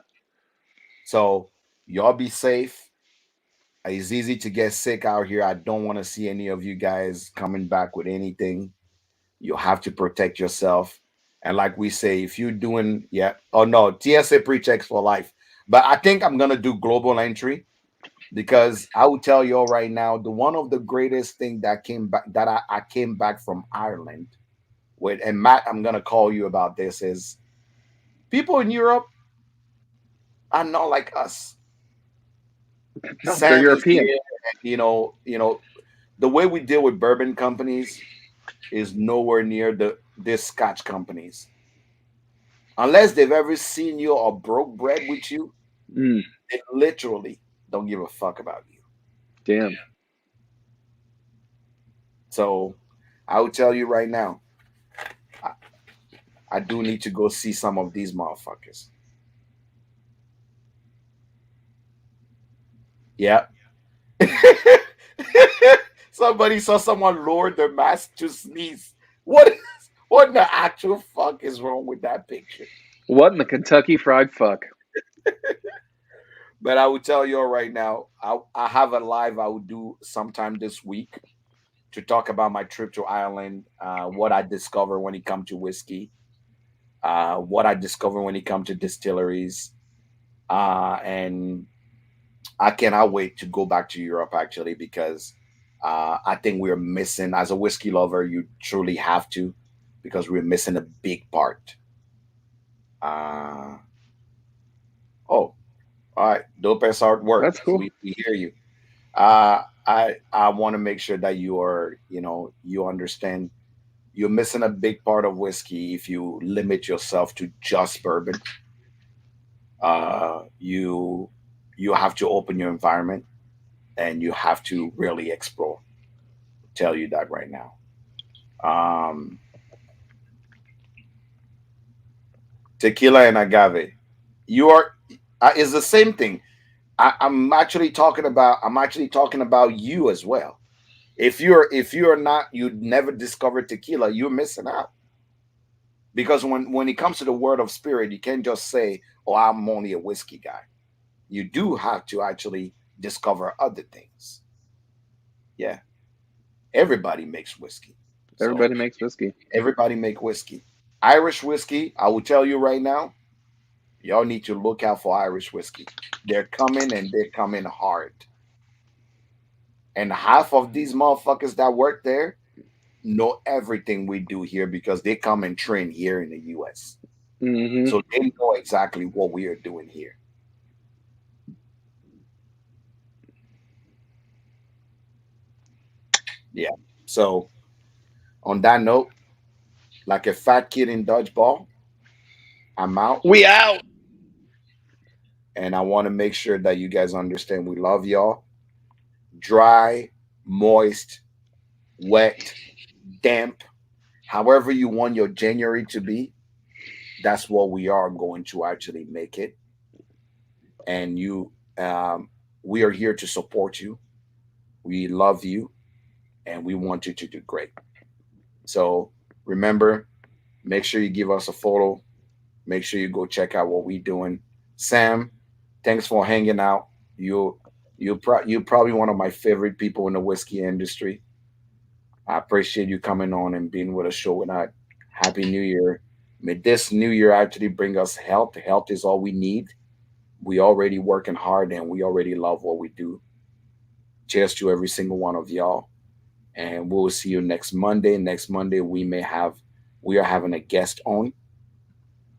So y'all be safe. It's easy to get sick out here. I don't want to see any of you guys coming back with anything. You have to protect yourself. And like we say, if you're doing, yeah, oh no, TSA pre-checks for life. But I think I'm gonna do global entry because I will tell you all right now, the one of the greatest thing that came back that I came back from Ireland with, and Matt, I'm gonna call you about this, is people in Europe are not like us. No, they're Sam is European. here, and the way we deal with bourbon companies is nowhere near the Scotch companies. Unless they've ever seen you or broke bread with you, Mm, they literally don't give a fuck about you. damn. So I will tell you right now, I, I do need to go see some of these motherfuckers. Yeah. Somebody saw someone lower their mask to sneeze. What in the actual fuck is wrong with that picture? What in the Kentucky Fried Fuck? But I will tell you all right now, I have a live I will do sometime this week to talk about my trip to Ireland, what I discovered when it comes to whiskey, what I discovered when it comes to distilleries, and I cannot wait to go back to Europe actually because I think we're missing as a whiskey lover. You truly have to because we're missing a big part. Uh, oh, all right, dope as hard work. That's cool. We hear you. I want to make sure that you are you understand you're missing a big part of whiskey if you limit yourself to just bourbon. You have to open your environment and you have to really explore. Tell you that right now. Um, Tequila and agave. You are is the same thing. I'm actually talking about you as well. If you're not you never discovered tequila, you're missing out. Because when it comes to the word of spirit, you can't just say, "Oh, I'm only a whiskey guy." You do have to actually discover other things. Yeah, everybody makes whiskey, so Everybody makes whiskey. everybody make whiskey. Irish whiskey, I will tell you right now, y'all need to look out for Irish whiskey. They're coming and they're coming hard. And half of these motherfuckers that work there know everything we do here because they come and train here in the US. Hmm. So they know exactly what we are doing here. Yeah. So on that note, like a fat kid in dodgeball, I'm out. We out. And I want to make sure that you guys understand we love y'all. Dry, moist, wet, damp, however you want your January to be, that's what we are going to actually make it. And we are here to support you. We love you and we want you to do great. So remember, make sure you give us a photo. Make sure you go check out what we're doing. Sam, thanks for hanging out. You're probably one of my favorite people in the whiskey industry. I appreciate you coming on and being with us show tonight. Happy New Year. May this new year actually bring us health. Health is all we need. We already working hard and we already love what we do. Cheers to every single one of y'all. And we'll see you next Monday. Next Monday we are having a guest on.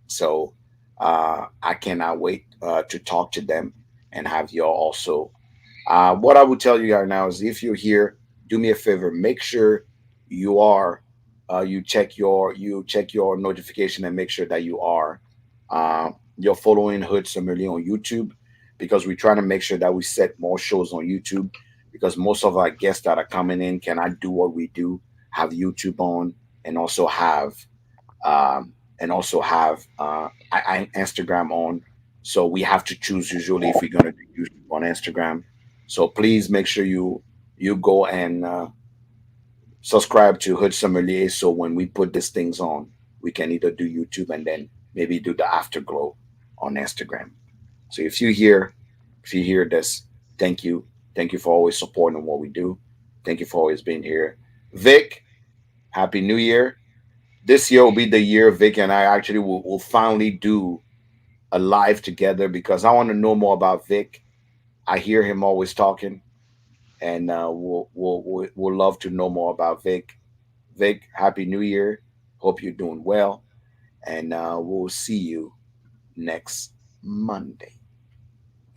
So I cannot wait to talk to them and have y'all also. What I would tell you guys now is if you're here, do me a favor, make sure you are you check your notification and make sure that you're following Hood Sommelier on YouTube because we're trying to make sure that we set more shows on YouTube because most of our guests that are coming in cannot do what we do. have YouTube on, and also have um, Instagram on. So we have to choose usually if we're gonna do YouTube on Instagram. So please make sure you go and subscribe to Hood Sommelier. So when we put these things on, we can either do YouTube and then maybe do the afterglow on Instagram. So if you hear this, thank you, thank you for always supporting what we do. Thank you for always being here, Vic. Happy New Year. This year will be the year Vic and I actually will finally do a live together because I want to know more about Vic. I hear him always talking, and we'll love to know more about Vic. Vic, Happy New Year. Hope you're doing well, and we'll see you next Monday.